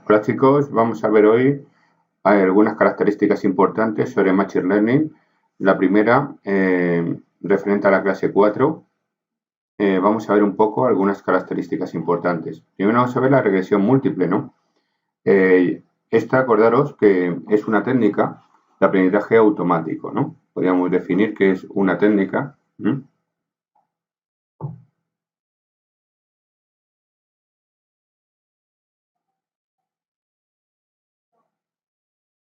Hola chicos, vamos a ver hoy algunas características importantes sobre Machine Learning. La primera, referente a la clase 4, vamos a ver un poco algunas características importantes. Primero vamos a ver la regresión múltiple, ¿no? Esta, acordaros que es una técnica de aprendizaje automático, ¿no? Podríamos definir que es una técnica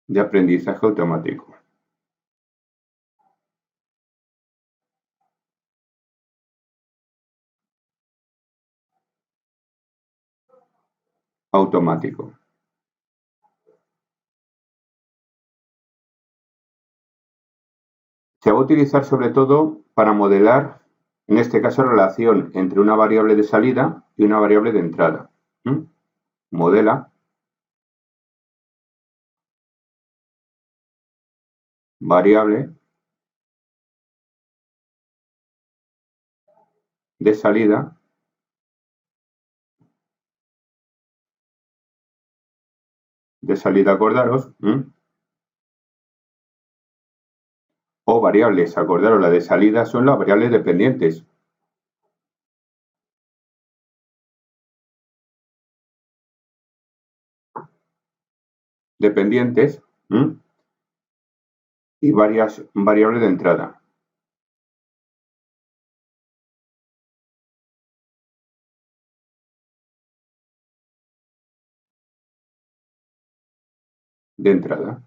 de aprendizaje automático. Automático. Se va a utilizar sobre todo para modelar, en este caso, relación entre una variable de salida y una variable de entrada. Modela variable de salida acordaros, o variables, acordaros, la de salida son las variables dependientes. Dependientes y varias variables de entrada. De entrada.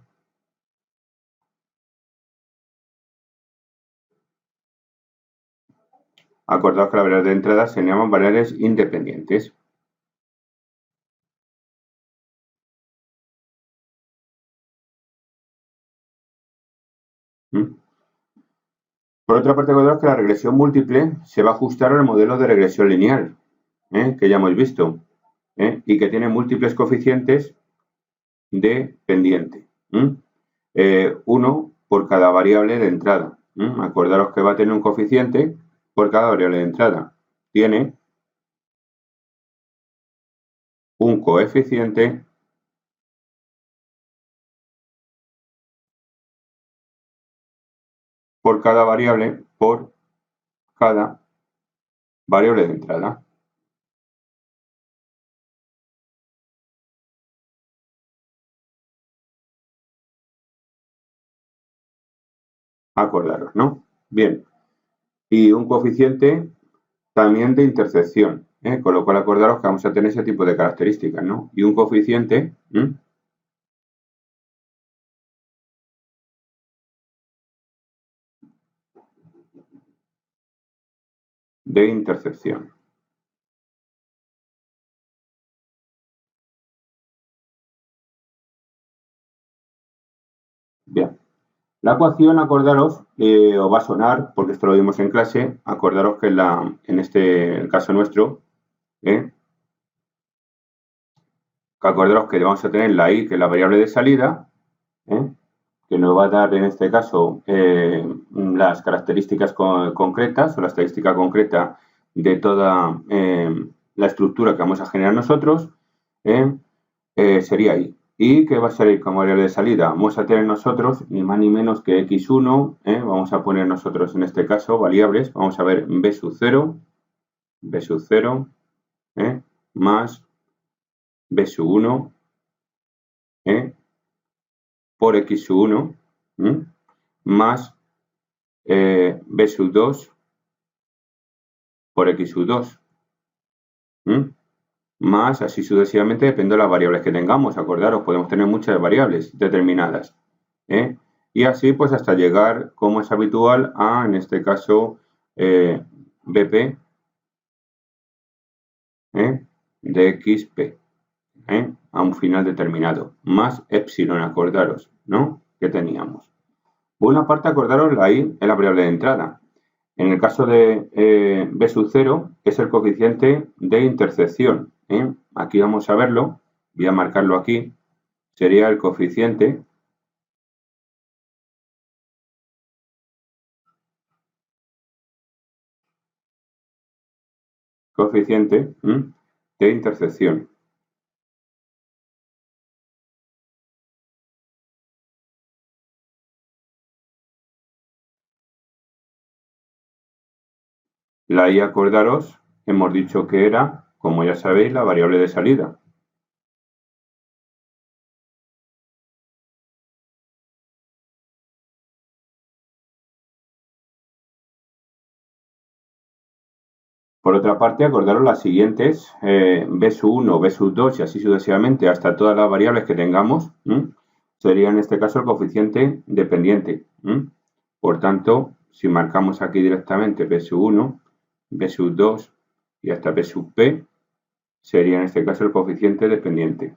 Acordaos que las variables de entrada se llaman variables independientes. Por otra parte, acordaos que la regresión múltiple se va a ajustar al modelo de regresión lineal, que ya hemos visto, y que tiene múltiples coeficientes de pendiente. Uno por cada variable de entrada. Acordaros que va a tener un coeficiente por cada variable de entrada. Tiene un coeficiente por cada variable de entrada. Acordaros, ¿no? Bien. Y un coeficiente también de intersección, con lo cual acordaros que vamos a tener ese tipo de características, ¿no? Y un coeficiente de intersección. Bien. La ecuación, acordaros, os va a sonar, porque esto lo vimos en clase, acordaros que en este caso nuestro, que acordaros que vamos a tener la i, que es la variable de salida, que nos va a dar en este caso las características concretas o la estadística concreta de toda la estructura que vamos a generar nosotros, sería i. ¿Y qué va a ser como variable de salida? Vamos a tener nosotros ni más ni menos que x1, vamos a poner nosotros en este caso variables, vamos a ver b sub 0, más b sub 1 por x sub 1 más b sub 2 por x sub 2 más así sucesivamente, depende de las variables que tengamos. Acordaros, podemos tener muchas variables determinadas. Y así pues hasta llegar, como es habitual, a, en este caso, BP de xp, a un final determinado, más epsilon, acordaros, ¿no? Que teníamos. Por una parte, acordaros, la i es la variable de entrada. En el caso de b sub 0 es el coeficiente de intersección. Aquí vamos a verlo, voy a marcarlo aquí, sería el coeficiente de intersección. La y, acordaros, hemos dicho que era, como ya sabéis, la variable de salida. Por otra parte, acordaros las siguientes, b sub 1, b sub 2 y así sucesivamente hasta todas las variables que tengamos, sería en este caso el coeficiente dependiente. Por tanto, si marcamos aquí directamente b sub 1, b sub 2 y hasta b sub p, sería en este caso el coeficiente dependiente.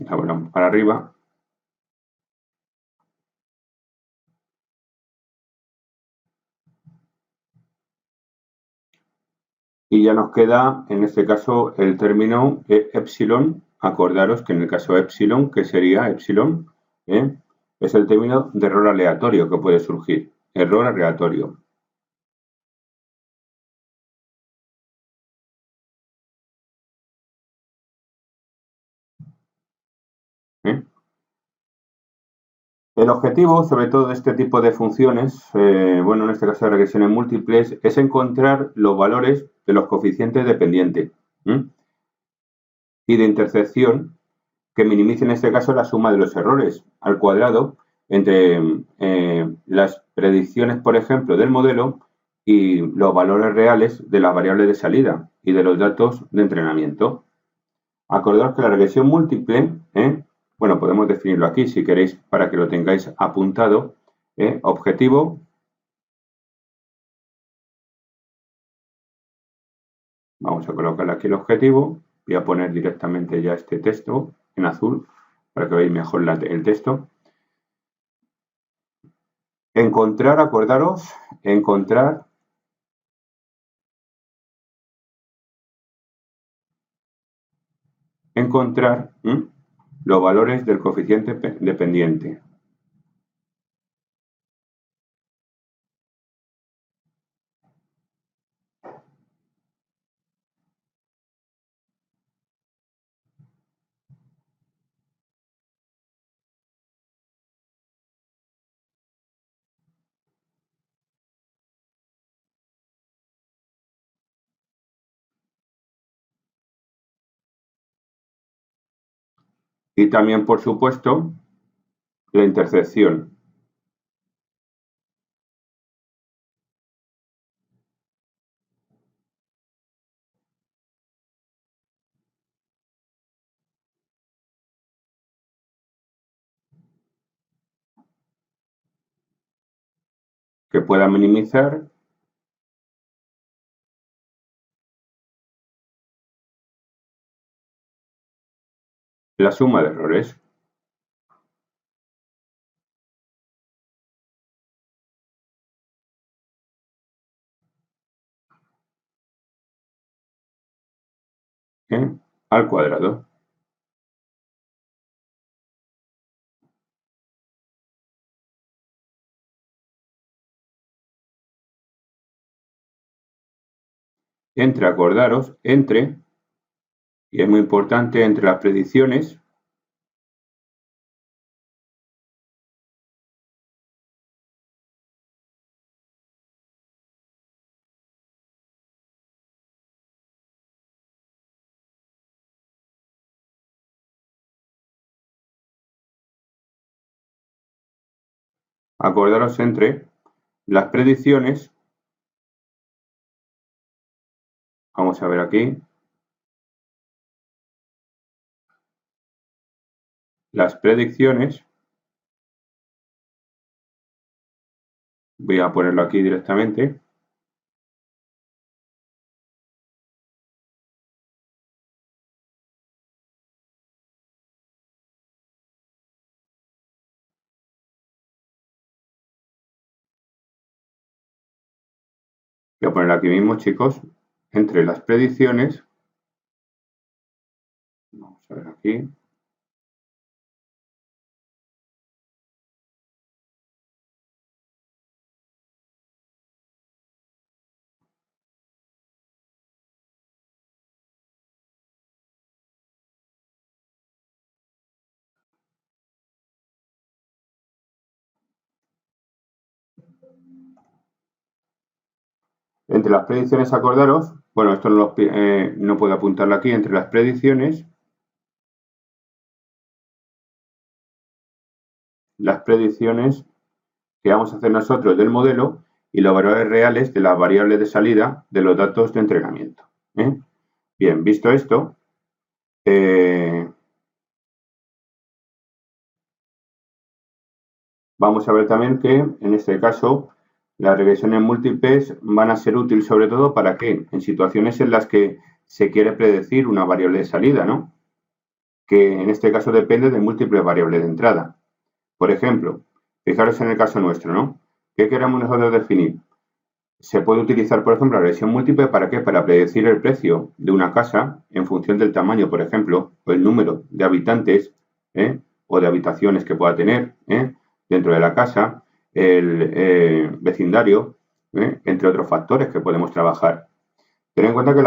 Ahora vamos para arriba. Y ya nos queda, en este caso, el término epsilon. Acordaros que en el caso epsilon, ¿qué sería epsilon? Es el término de error aleatorio que puede surgir. Error aleatorio. El objetivo, sobre todo, de este tipo de funciones, bueno, en este caso de regresiones múltiples, es encontrar los valores de los coeficientes dependientes y de intersección que minimice en este caso la suma de los errores al cuadrado entre las predicciones, por ejemplo, del modelo y los valores reales de las variables de salida y de los datos de entrenamiento. Acordaos que la regresión múltiple, bueno, podemos definirlo aquí si queréis para que lo tengáis apuntado. Objetivo. Vamos a colocar aquí el objetivo. Voy a poner directamente ya este texto en azul para que veáis mejor el texto. Encontrar, acordaros, encontrar los valores del coeficiente dependiente. Y también, por supuesto, la intersección. Que pueda minimizar la suma de errores. Al cuadrado. Entre, acordaros, entre, y es muy importante, entre las predicciones acordaros entre las predicciones, vamos a ver aquí, las predicciones, voy a ponerlo aquí directamente, voy a ponerlo aquí mismo, chicos, entre las predicciones, vamos a ver aquí, Entre las predicciones, acordaros, bueno, esto no puedo apuntarlo aquí, entre las predicciones que vamos a hacer nosotros del modelo y los valores reales de las variables de salida de los datos de entrenamiento. Bien, visto esto, vamos a ver también que en este caso las regresiones múltiples van a ser útiles sobre todo para qué, en situaciones en las que se quiere predecir una variable de salida, ¿no? Que en este caso depende de múltiples variables de entrada. Por ejemplo, fijaros en el caso nuestro, ¿no? ¿Qué queremos nosotros definir? Se puede utilizar, por ejemplo, la regresión múltiple ¿para qué? Para predecir el precio de una casa en función del tamaño, por ejemplo, o el número de habitantes o de habitaciones que pueda tener dentro de la casa, el vecindario, entre otros factores que podemos trabajar. Ten en cuenta que en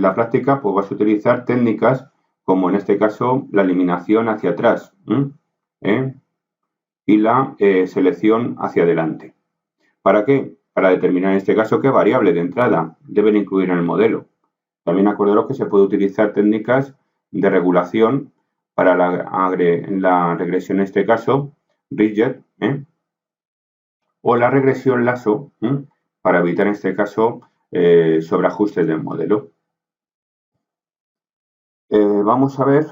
la práctica pues vas a utilizar técnicas como en este caso la eliminación hacia atrás y la selección hacia adelante. ¿Para qué? Para determinar en este caso qué variable de entrada deben incluir en el modelo. También acordaros que se puede utilizar técnicas de regulación para la regresión, en este caso, rigid, o la regresión lasso, para evitar en este caso sobreajustes del modelo. Vamos a ver,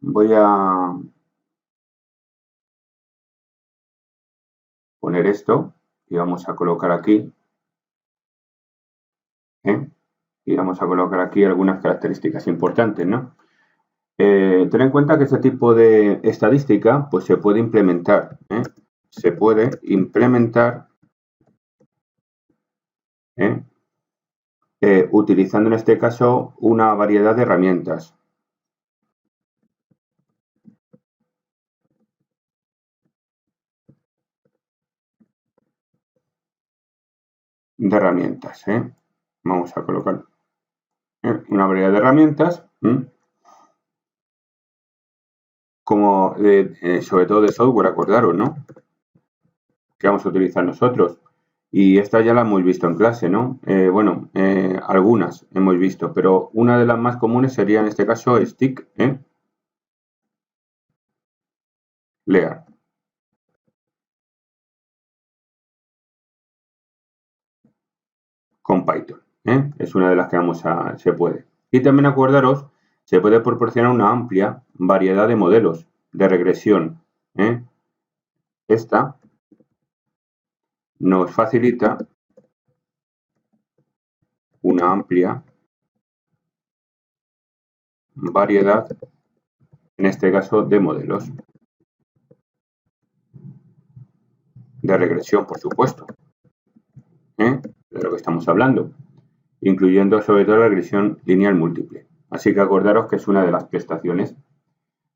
voy a poner esto y vamos a colocar aquí. Y vamos a colocar aquí algunas características importantes, ¿no? Ten en cuenta que este tipo de estadística pues se puede implementar. Se puede implementar utilizando en este caso una variedad de herramientas. Vamos a colocar una variedad de herramientas, como sobre todo de software, acordaros, ¿no? Que vamos a utilizar nosotros. Y esta ya la hemos visto en clase, ¿no? Algunas hemos visto, pero una de las más comunes sería en este caso Stick, Lear. Con Python, es una de las que se puede. Y también acordaros, se puede proporcionar una amplia variedad de modelos de regresión. Esta nos facilita una amplia variedad, en este caso, de modelos de regresión, por supuesto, de lo que estamos hablando, incluyendo sobre todo la regresión lineal múltiple. Así que acordaros que es una de las prestaciones.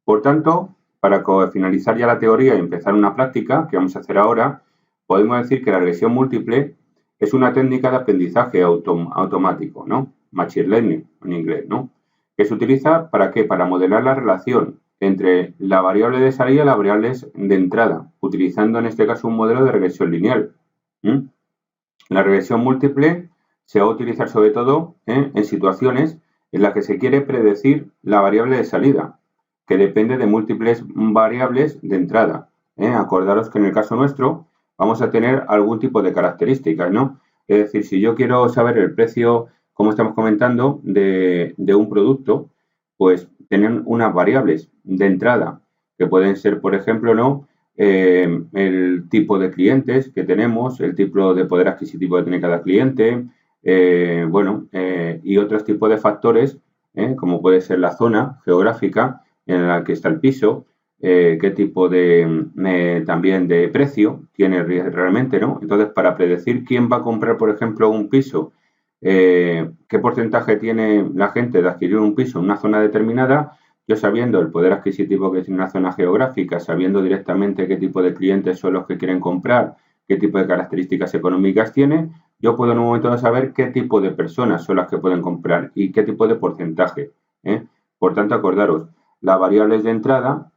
Por tanto, para finalizar ya la teoría y empezar una práctica, que vamos a hacer ahora, podemos decir que la regresión múltiple es una técnica de aprendizaje automático, ¿no? Machine Learning en inglés, ¿no? Que se utiliza ¿para qué? Para modelar la relación entre la variable de salida y las variables de entrada, utilizando en este caso un modelo de regresión lineal. La regresión múltiple se va a utilizar sobre todo en situaciones en las que se quiere predecir la variable de salida, que depende de múltiples variables de entrada. Acordaros que en el caso nuestro vamos a tener algún tipo de características, ¿no? Es decir, si yo quiero saber el precio, como estamos comentando, de un producto, pues tienen unas variables de entrada que pueden ser, por ejemplo, ¿no? El tipo de clientes que tenemos, el tipo de poder adquisitivo que tiene cada cliente, y otros tipos de factores, como puede ser la zona geográfica en la que está el piso, qué tipo también de precio tiene realmente, ¿no? Entonces, para predecir quién va a comprar, por ejemplo, un piso, qué porcentaje tiene la gente de adquirir un piso en una zona determinada, yo sabiendo el poder adquisitivo que tiene una zona geográfica, sabiendo directamente qué tipo de clientes son los que quieren comprar, qué tipo de características económicas tiene, yo puedo en un momento saber qué tipo de personas son las que pueden comprar y qué tipo de porcentaje. Por tanto, acordaros, las variables de entrada,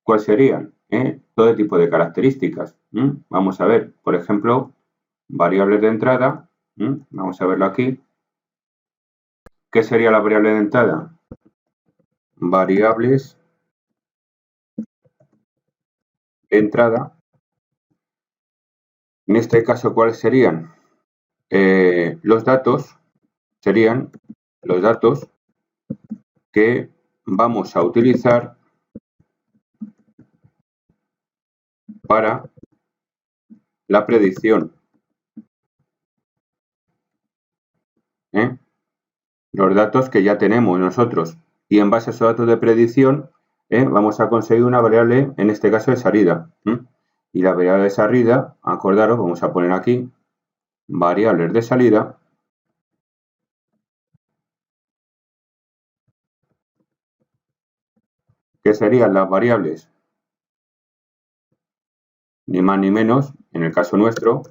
¿cuáles serían? todo tipo de características. Vamos a ver, por ejemplo, variables de entrada. Vamos a verlo aquí. ¿Qué sería la variable de entrada? Variables de entrada. En este caso, ¿cuáles serían? Los datos serían los datos que vamos a utilizar para la predicción. Los datos que ya tenemos nosotros. Y en base a esos datos de predicción, vamos a conseguir una variable, en este caso de salida. Y la variable de salida, acordaros, vamos a poner aquí variables de salida. ¿Qué serían las variables? Ni más ni menos, en el caso nuestro,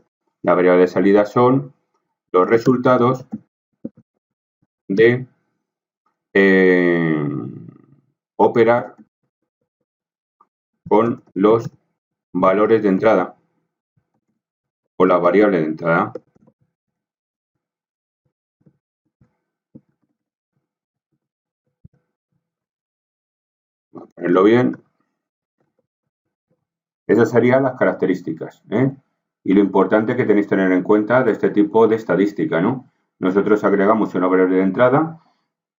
la variable de salida son los resultados de operar con los valores de entrada o la variable de entrada. Vamos a ponerlo bien. Esas serían las características. Y lo importante que tenéis que tener en cuenta de este tipo de estadística, ¿no? Nosotros agregamos una variable de entrada,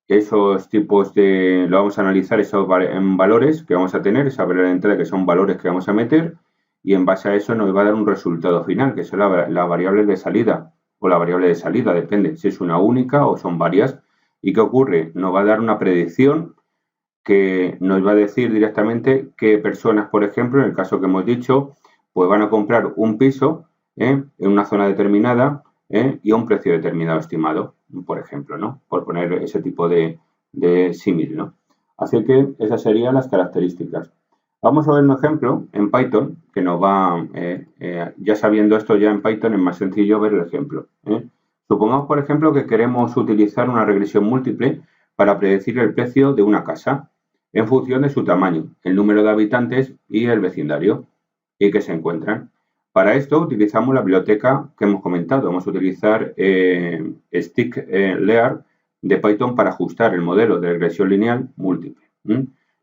esos tipos de, lo vamos a analizar esos valores que vamos a tener, esa variable de entrada que son valores que vamos a meter, y en base a eso nos va a dar un resultado final, que son la variable de salida, o la variable de salida, depende si es una única o son varias. ¿Y qué ocurre? Nos va a dar una predicción que nos va a decir directamente qué personas, por ejemplo, en el caso que hemos dicho, pues van a comprar un piso en una zona determinada y a un precio determinado estimado, por ejemplo, ¿no? Por poner ese tipo de símil, ¿no? Así que esas serían las características. Vamos a ver un ejemplo en Python que nos va, ya sabiendo esto ya en Python es más sencillo ver el ejemplo. Supongamos, por ejemplo, que queremos utilizar una regresión múltiple para predecir el precio de una casa en función de su tamaño, el número de habitantes y el vecindario y que se encuentran. Para esto utilizamos la biblioteca que hemos comentado. Vamos a utilizar Stick-Lear de Python para ajustar el modelo de regresión lineal múltiple.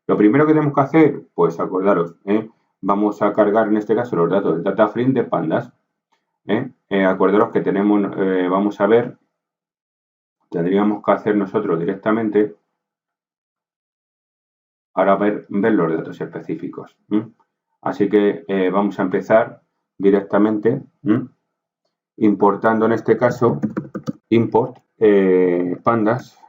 Lo primero que tenemos que hacer, pues acordaros, vamos a cargar en este caso los datos del data frame de pandas. Acordaros que tenemos, vamos a ver, tendríamos que hacer nosotros directamente para ver los datos específicos. Así que vamos a empezar directamente importando en este caso import pandas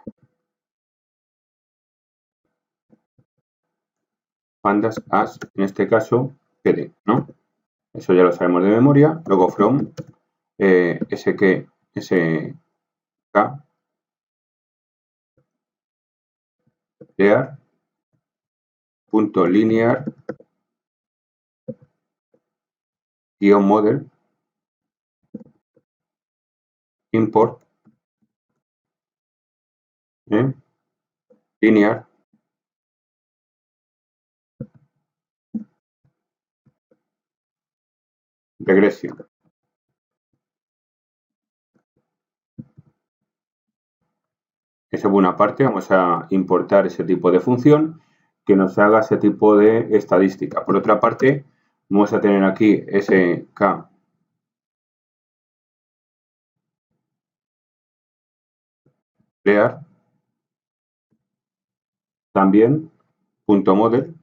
as, en este caso pd, ¿no? Eso ya lo sabemos de memoria. Luego from sk lear punto linear guión model import linear regresión. Esa buena parte, vamos a importar ese tipo de función que nos haga ese tipo de estadística. Por otra parte, vamos a tener aquí sk lear también punto model.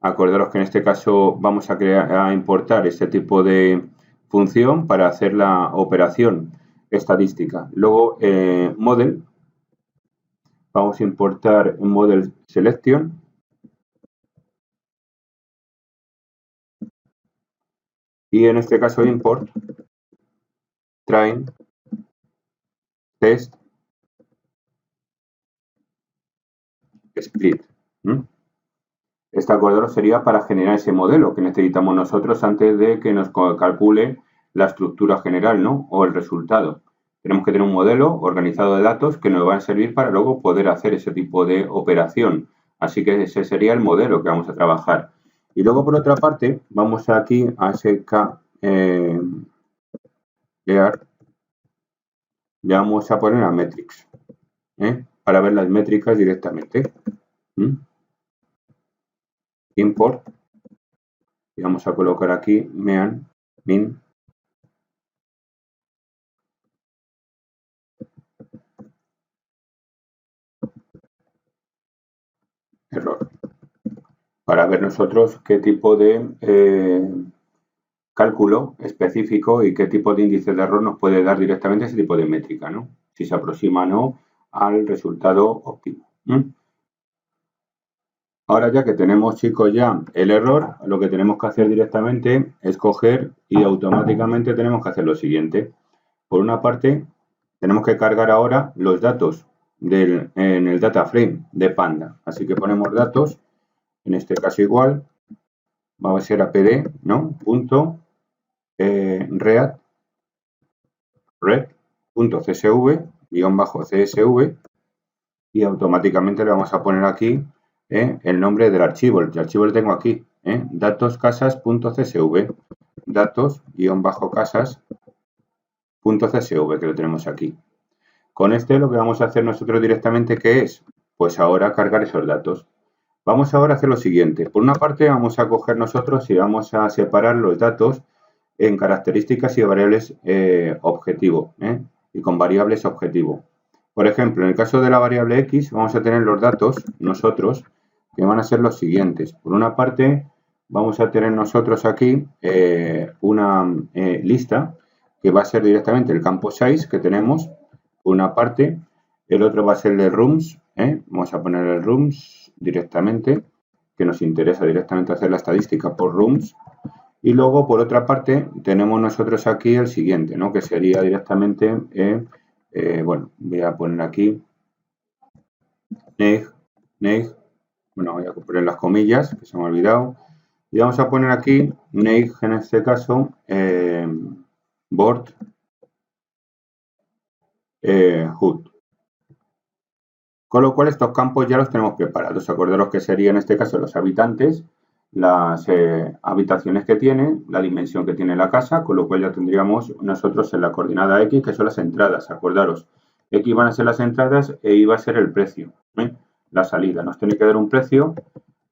Acordaros que en este caso vamos a importar este tipo de función para hacer la operación estadística. Luego model, vamos a importar model selection y en este caso import train test split. Este acordaros sería para generar ese modelo que necesitamos nosotros antes de que nos calcule la estructura general, ¿no? O el resultado. Tenemos que tener un modelo organizado de datos que nos va a servir para luego poder hacer ese tipo de operación. Así que ese sería el modelo que vamos a trabajar. Y luego por otra parte, vamos aquí a SK Lear, le vamos a poner a Metrics, para ver las métricas directamente. Import, y vamos a colocar aquí min, error, para ver nosotros qué tipo de cálculo específico y qué tipo de índice de error nos puede dar directamente ese tipo de métrica, ¿no? Si se aproxima o no al resultado óptimo. Ahora ya que tenemos, chicos, ya el error, lo que tenemos que hacer directamente es coger y automáticamente tenemos que hacer lo siguiente. Por una parte, tenemos que cargar ahora los datos en el data frame de Panda. Así que ponemos datos, en este caso igual, va a ser apd, ¿no? Punto red.csv, -csv, y automáticamente le vamos a poner aquí el nombre del archivo. El archivo lo tengo aquí, datoscasas.csv, datos-casas.csv, que lo tenemos aquí. Con este lo que vamos a hacer nosotros directamente, ¿qué es? Pues ahora cargar esos datos. Vamos ahora a hacer lo siguiente. Por una parte vamos a coger nosotros y vamos a separar los datos en características y variables objetivo, y con variables objetivo. Por ejemplo, en el caso de la variable x vamos a tener los datos nosotros que van a ser los siguientes. Por una parte vamos a tener nosotros aquí una lista que va a ser directamente el campo size que tenemos, por una parte. El otro va a ser el de rooms, vamos a poner el rooms directamente, que nos interesa directamente hacer la estadística por rooms. Y luego, por otra parte, tenemos nosotros aquí el siguiente, ¿no? Que sería directamente, bueno, voy a poner aquí neg, bueno, voy a poner las comillas, que se me ha olvidado. Y vamos a poner aquí neg, en este caso, board hood. Con lo cual, estos campos ya los tenemos preparados. Acordaros que serían, en este caso, los habitantes, las habitaciones que tiene, la dimensión que tiene la casa, con lo cual ya tendríamos nosotros en la coordenada X, que son las entradas. Acordaros, X van a ser las entradas e Y va a ser el precio, la salida. Nos tiene que dar un precio,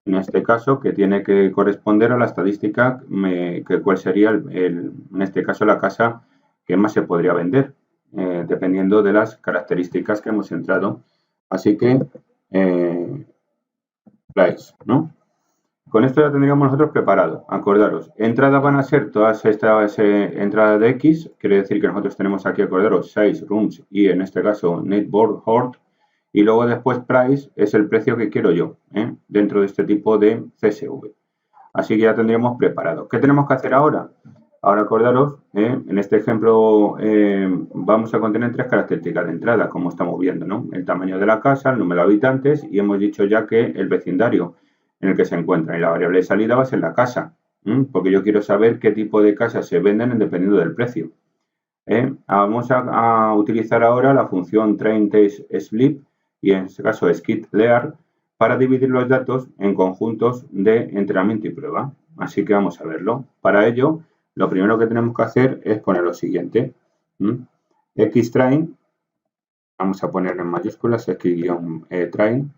en este caso, que tiene que corresponder a la estadística, que cuál sería, en este caso, la casa que más se podría vender, dependiendo de las características que hemos entrado. Así que, price, ¿no? Con esto ya tendríamos nosotros preparado. Acordaros, entradas van a ser todas estas entradas de X, quiere decir que nosotros tenemos aquí, acordaros, size, rooms y en este caso netboard hoard, y luego después price es el precio que quiero yo, dentro de este tipo de CSV. Así que ya tendríamos preparado. ¿Qué tenemos que hacer ahora? Ahora acordaros, en este ejemplo vamos a contener 3 características de entrada, como estamos viendo, ¿no? El tamaño de la casa, el número de habitantes y hemos dicho ya que el vecindario en el que se encuentra. Y la variable de salida va a ser la casa, porque yo quiero saber qué tipo de casas se venden dependiendo del precio. Vamos a utilizar ahora la función train_test_sleep y en este caso skit_learn para dividir los datos en conjuntos de entrenamiento y prueba. Así que vamos a verlo. Para ello, lo primero que tenemos que hacer es poner lo siguiente. Xtrain, vamos a poner en mayúsculas x-train,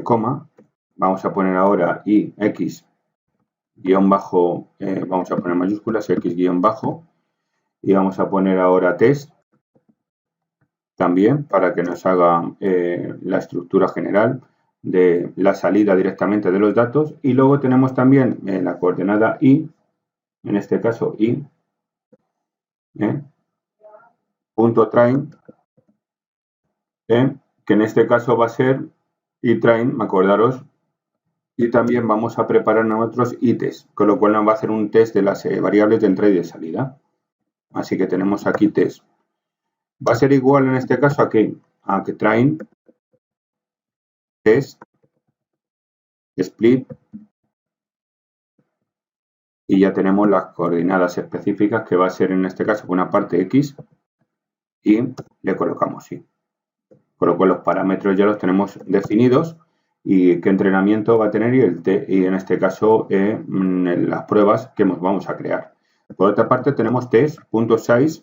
coma, vamos a poner ahora y x guión bajo, vamos a poner mayúsculas x guión bajo y vamos a poner ahora test también para que nos haga la estructura general de la salida directamente de los datos. Y luego tenemos también la coordenada y, en este caso y, punto train, que en este caso va a ser train, acordaros, y también vamos a preparar nosotros test, con lo cual nos va a hacer un test de las variables de entrada y de salida. Así que tenemos aquí test. Va a ser igual en este caso a que train test split y ya tenemos las coordenadas específicas que va a ser en este caso por una parte x y le colocamos y. con lo cual los parámetros ya los tenemos definidos y qué entrenamiento va a tener y en este caso las pruebas que vamos a crear. Por otra parte tenemos test.size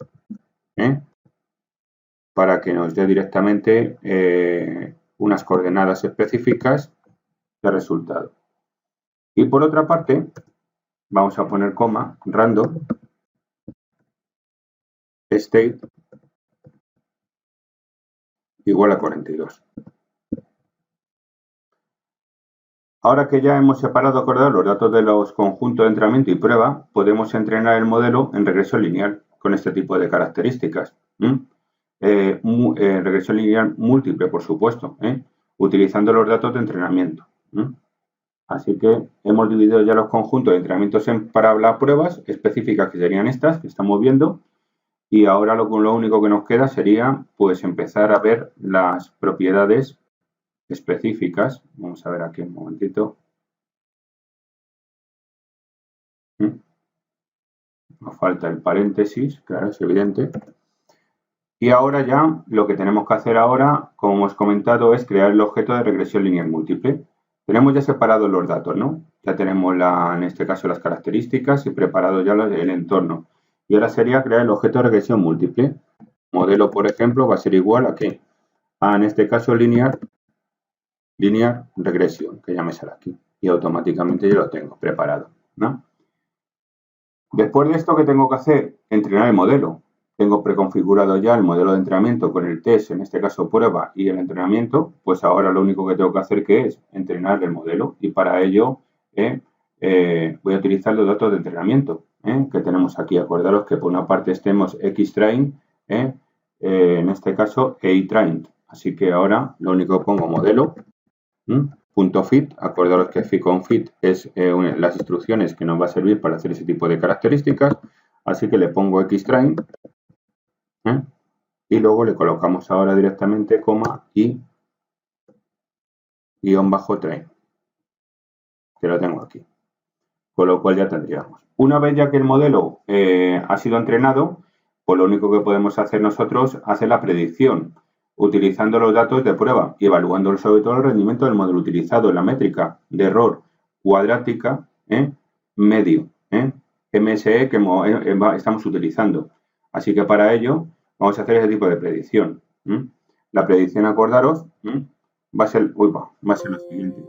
para que nos dé directamente unas coordenadas específicas de resultado. Y por otra parte vamos a poner coma random state igual a 42. Ahora que ya hemos separado, acordados los datos de los conjuntos de entrenamiento y prueba, podemos entrenar el modelo en regresión lineal con este tipo de características. Regresión lineal múltiple, por supuesto, utilizando los datos de entrenamiento. Así que hemos dividido ya los conjuntos de entrenamientos para las pruebas específicas, que serían estas que estamos viendo. Y ahora lo único que nos queda sería pues empezar a ver las propiedades específicas. Vamos a ver aquí un momentito. Nos falta el paréntesis, claro, es evidente. Y ahora ya lo que tenemos que hacer ahora, como hemos comentado, es crear el objeto de regresión lineal múltiple. Tenemos ya separados los datos, ¿no? Ya tenemos en este caso las características y preparado ya el entorno. Y ahora sería crear el objeto de regresión múltiple. Modelo, por ejemplo, va a ser igual a ¿qué? En este caso linear regresión, que ya me sale aquí. Y automáticamente yo lo tengo preparado, ¿no? Después de esto, ¿qué tengo que hacer? Entrenar el modelo. Tengo preconfigurado ya el modelo de entrenamiento con el test, en este caso prueba, y el entrenamiento. Pues ahora lo único que tengo que hacer que es entrenar el modelo. Y para ello voy a utilizar los datos de entrenamiento que tenemos aquí. Acordaros que por una parte tenemos xtrain, en este caso eitrain. Así que ahora lo único que pongo modelo, .fit. Acordaros que fit con fit es las instrucciones que nos va a servir para hacer ese tipo de características. Así que le pongo xtrain y luego le colocamos ahora directamente coma y guión bajo train, que lo tengo aquí. Con lo cual ya tendríamos. Una vez ya que el modelo ha sido entrenado, pues lo único que podemos hacer nosotros es hacer la predicción, utilizando los datos de prueba y evaluando sobre todo el rendimiento del modelo utilizado en la métrica de error cuadrática medio, MSE que estamos utilizando. Así que para ello vamos a hacer ese tipo de predicción. La predicción, acordaros, va a ser la siguiente.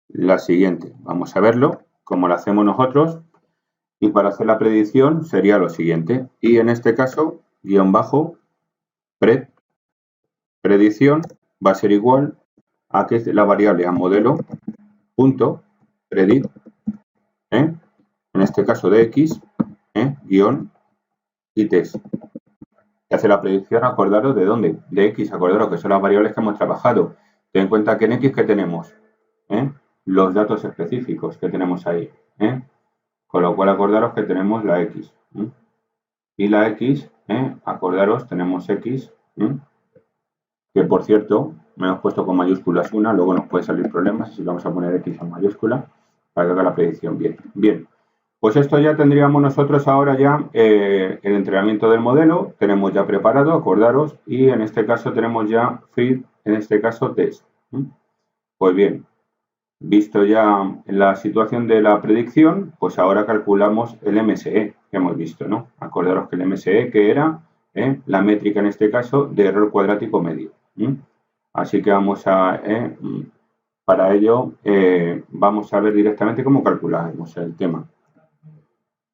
La siguiente, vamos a verlo, como lo hacemos nosotros, y para hacer la predicción sería lo siguiente, y en este caso, guión bajo, predicción va a ser igual a que la variable a modelo punto predict, en este caso de x, guión y test. Y hace la predicción, acordaros de dónde, de x, acordaros que son las variables que hemos trabajado. Ten en cuenta que en x que tenemos, los datos específicos que tenemos ahí, con lo cual acordaros que tenemos la x. Y la x, acordaros, tenemos x, que por cierto, me hemos puesto con mayúsculas una, luego nos puede salir problemas, así que vamos a poner x en mayúscula para que haga la predicción bien. Bien, pues esto ya tendríamos nosotros ahora ya el entrenamiento del modelo, tenemos ya preparado, acordaros, y en este caso tenemos ya fit, en este caso test. Pues bien, visto ya la situación de la predicción, pues ahora calculamos el MSE que hemos visto, ¿no? Acordaros que el MSE que era la métrica en este caso de error cuadrático medio. Así que vamos a, para ello, vamos a ver directamente cómo calculamos el tema.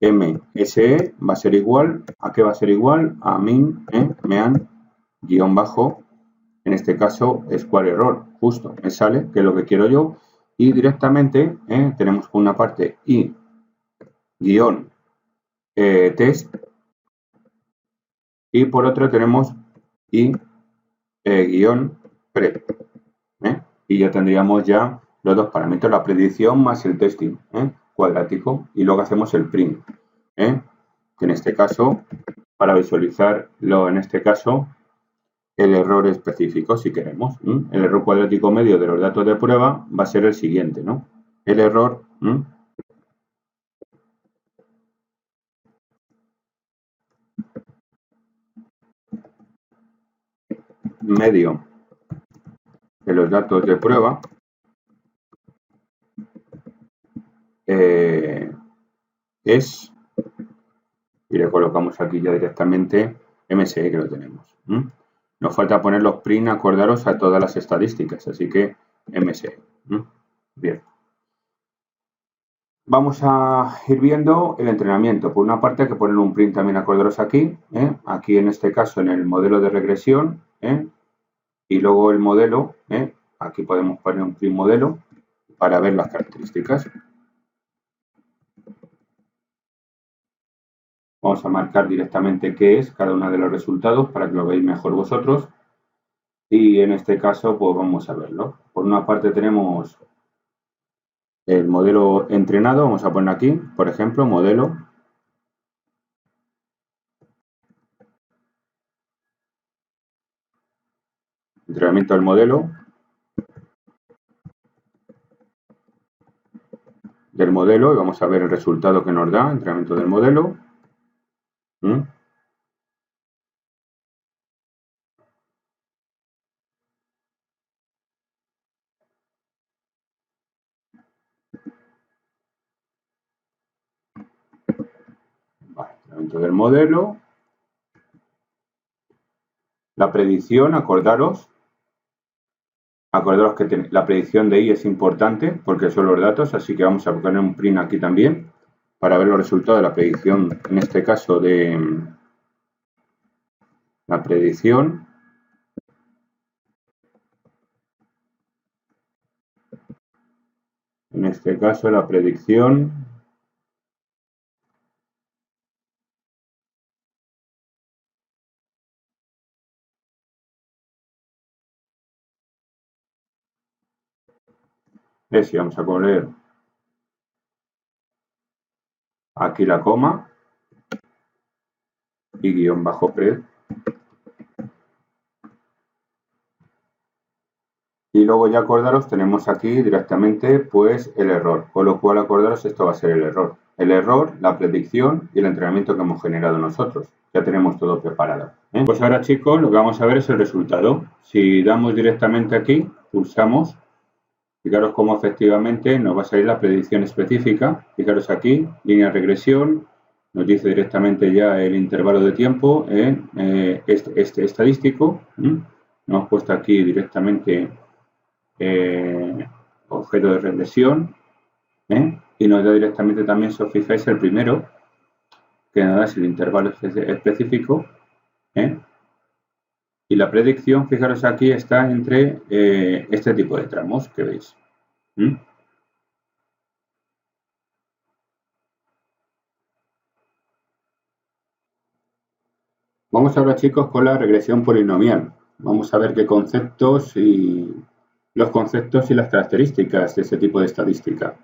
MSE va a ser igual, ¿a qué va a ser igual? A mean, guión bajo, en este caso, square error, justo, me sale, que es lo que quiero yo, y directamente tenemos por una parte i guión test, y por otra tenemos i guión pre, y ya tendríamos ya los dos parámetros, la predicción más el testing cuadrático, y luego hacemos el print, que en este caso, para visualizarlo en este caso, el error específico, si queremos. El error cuadrático medio de los datos de prueba va a ser el siguiente, ¿no? El error medio de los datos de prueba es, y le colocamos aquí ya directamente MSE, que lo tenemos. Nos falta poner los print, acordaros, a todas las estadísticas, así que MSE. Bien. Vamos a ir viendo el entrenamiento. Por una parte hay que poner un print también, acordaros aquí, aquí en este caso en el modelo de regresión, y luego el modelo, aquí podemos poner un print modelo para ver las características. Vamos a marcar directamente qué es cada uno de los resultados para que lo veáis mejor vosotros. Y en este caso, pues vamos a verlo. Por una parte tenemos el modelo entrenado, vamos a poner aquí, por ejemplo, modelo. Entrenamiento del modelo. Y vamos a ver el resultado que nos da, entrenamiento del modelo. Vale, entrenamiento del modelo. La predicción, acordaros que la predicción de I es importante porque son los datos, así que vamos a poner un print aquí también para ver los resultados de la predicción, en este caso de la predicción. En este caso la predicción es, si vamos a poner aquí la coma y guión bajo pred. Y luego ya acordaros, tenemos aquí directamente pues el error, con lo cual acordaros esto va a ser el error. El error, la predicción y el entrenamiento que hemos generado nosotros. Ya tenemos todo preparado. Pues ahora chicos, lo que vamos a ver es el resultado. Si damos directamente aquí, pulsamos, fijaros cómo efectivamente nos va a salir la predicción específica. Fijaros aquí, línea de regresión, nos dice directamente ya el intervalo de tiempo este estadístico. Nos hemos puesto aquí directamente objeto de regresión, y nos da directamente también, si os fijáis, el primero, que nos da es el intervalo específico, y la predicción, fijaros aquí, está entre este tipo de tramos que veis. Vamos ahora, chicos, con la regresión polinomial. Vamos a ver qué conceptos y los conceptos y las características de ese tipo de estadística.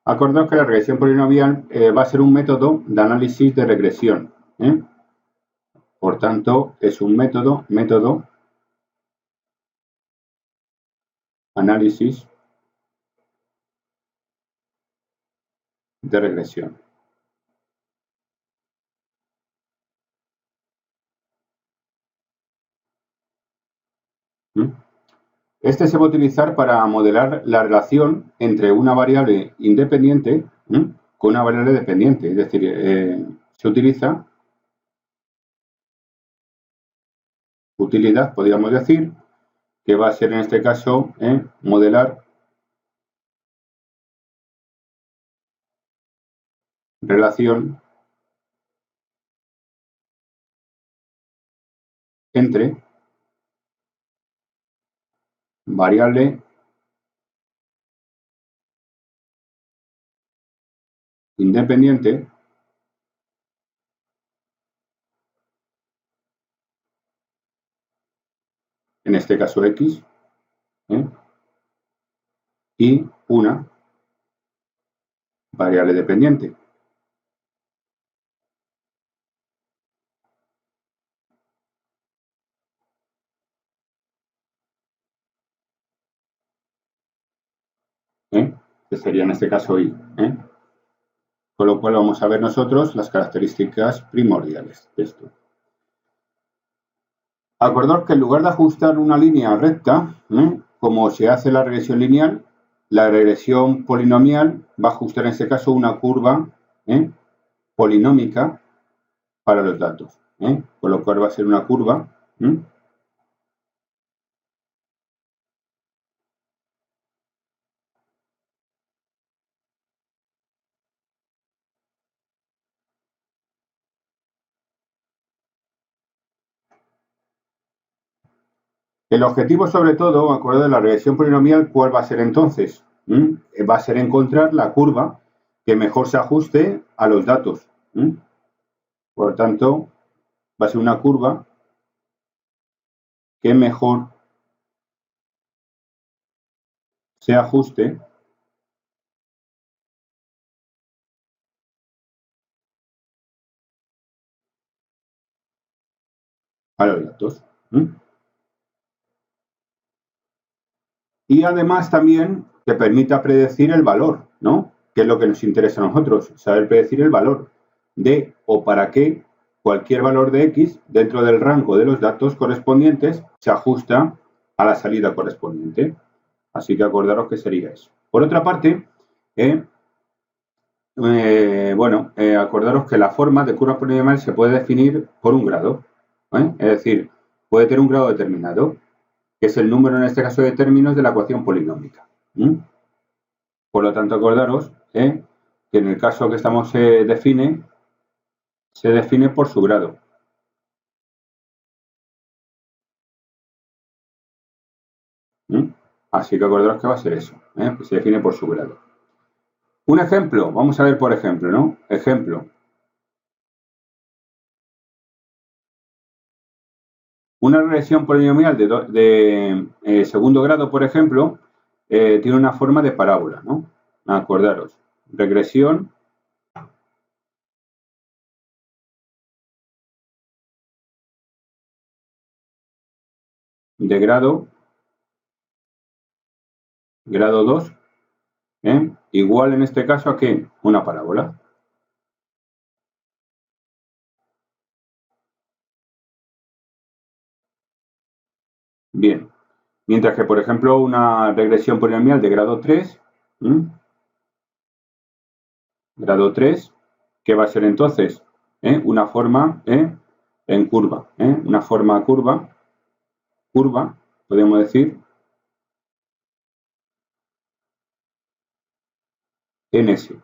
Acordaos que la regresión polinomial va a ser un método de análisis de regresión. Por tanto, es un método análisis de regresión. Este se va a utilizar para modelar la relación entre una variable independiente con una variable dependiente. Es decir, se utiliza utilidad, podríamos decir, que va a ser en este caso modelar relación entre variable independiente en este caso X, y una variable dependiente. que sería en este caso y. Con lo cual vamos a ver nosotros las características primordiales de esto. Acordaos que en lugar de ajustar una línea recta, como se hace la regresión lineal, la regresión polinomial va a ajustar en este caso una curva polinómica para los datos. Con lo cual va a ser una curva. El objetivo, sobre todo, acuerdo de la regresión polinomial, ¿cuál va a ser entonces? Va a ser encontrar la curva que mejor se ajuste a los datos. Por lo tanto, va a ser una curva que mejor se ajuste a los datos. Y además también que permita predecir el valor, ¿no? Que es lo que nos interesa a nosotros, saber predecir el valor de o para qué cualquier valor de X dentro del rango de los datos correspondientes se ajusta a la salida correspondiente. Así que acordaros que sería eso. Por otra parte, acordaros que la forma de curva polinomial se puede definir por un grado. Es decir, puede tener un grado determinado, que es el número, en este caso, de términos de la ecuación polinómica. Por lo tanto, acordaros que en el caso que estamos se define por su grado. Así que acordaros que va a ser eso, que se define por su grado. Un ejemplo, vamos a ver por ejemplo, ¿no? Ejemplo. Una regresión polinomial de segundo grado, por ejemplo, tiene una forma de parábola, ¿no? Acordaros, regresión de grado 2, igual en este caso a ¿qué? Una parábola. Bien, mientras que, por ejemplo, una regresión polinomial de grado 3, ¿qué va a ser entonces? Una forma en curva, una forma curva, podemos decir, en S.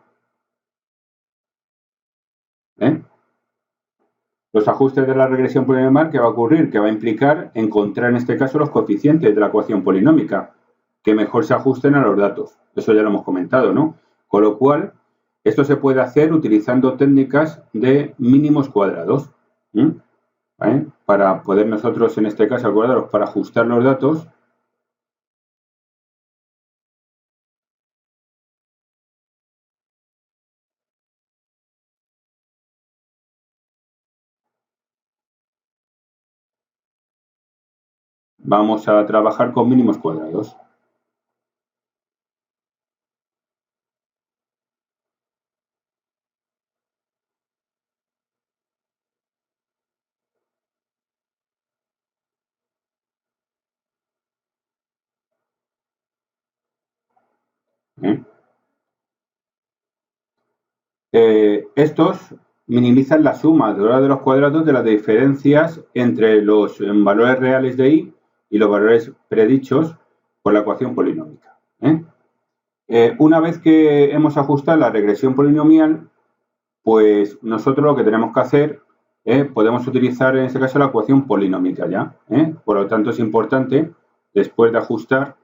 Los ajustes de la regresión polinomial, ¿qué va a ocurrir? Que va a implicar encontrar en este caso los coeficientes de la ecuación polinómica que mejor se ajusten a los datos. Eso ya lo hemos comentado, ¿no? Con lo cual, esto se puede hacer utilizando técnicas de mínimos cuadrados. Para poder nosotros, en este caso, acordaros, para ajustar los datos, vamos a trabajar con mínimos cuadrados. Estos minimizan la suma de los cuadrados de las diferencias entre los valores reales de y los valores predichos por la ecuación polinómica. Una vez que hemos ajustado la regresión polinomial, pues nosotros lo que tenemos que hacer podemos utilizar en este caso la ecuación polinómica ya. Por lo tanto, es importante, después de ajustar,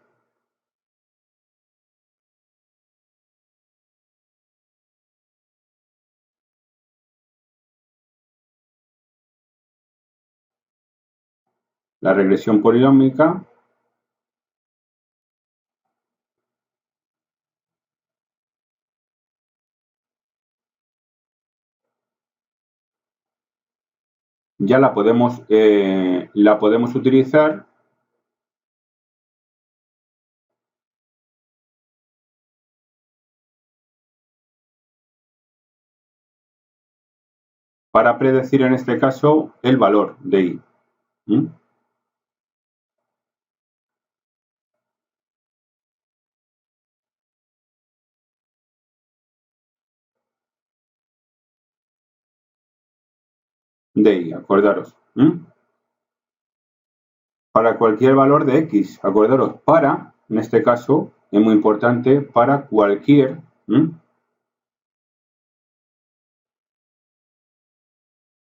la regresión polinómica, ya la podemos utilizar para predecir en este caso el valor de I. De I, acordaros. Para cualquier valor de X, acordaros, para, en este caso, es muy importante, para cualquier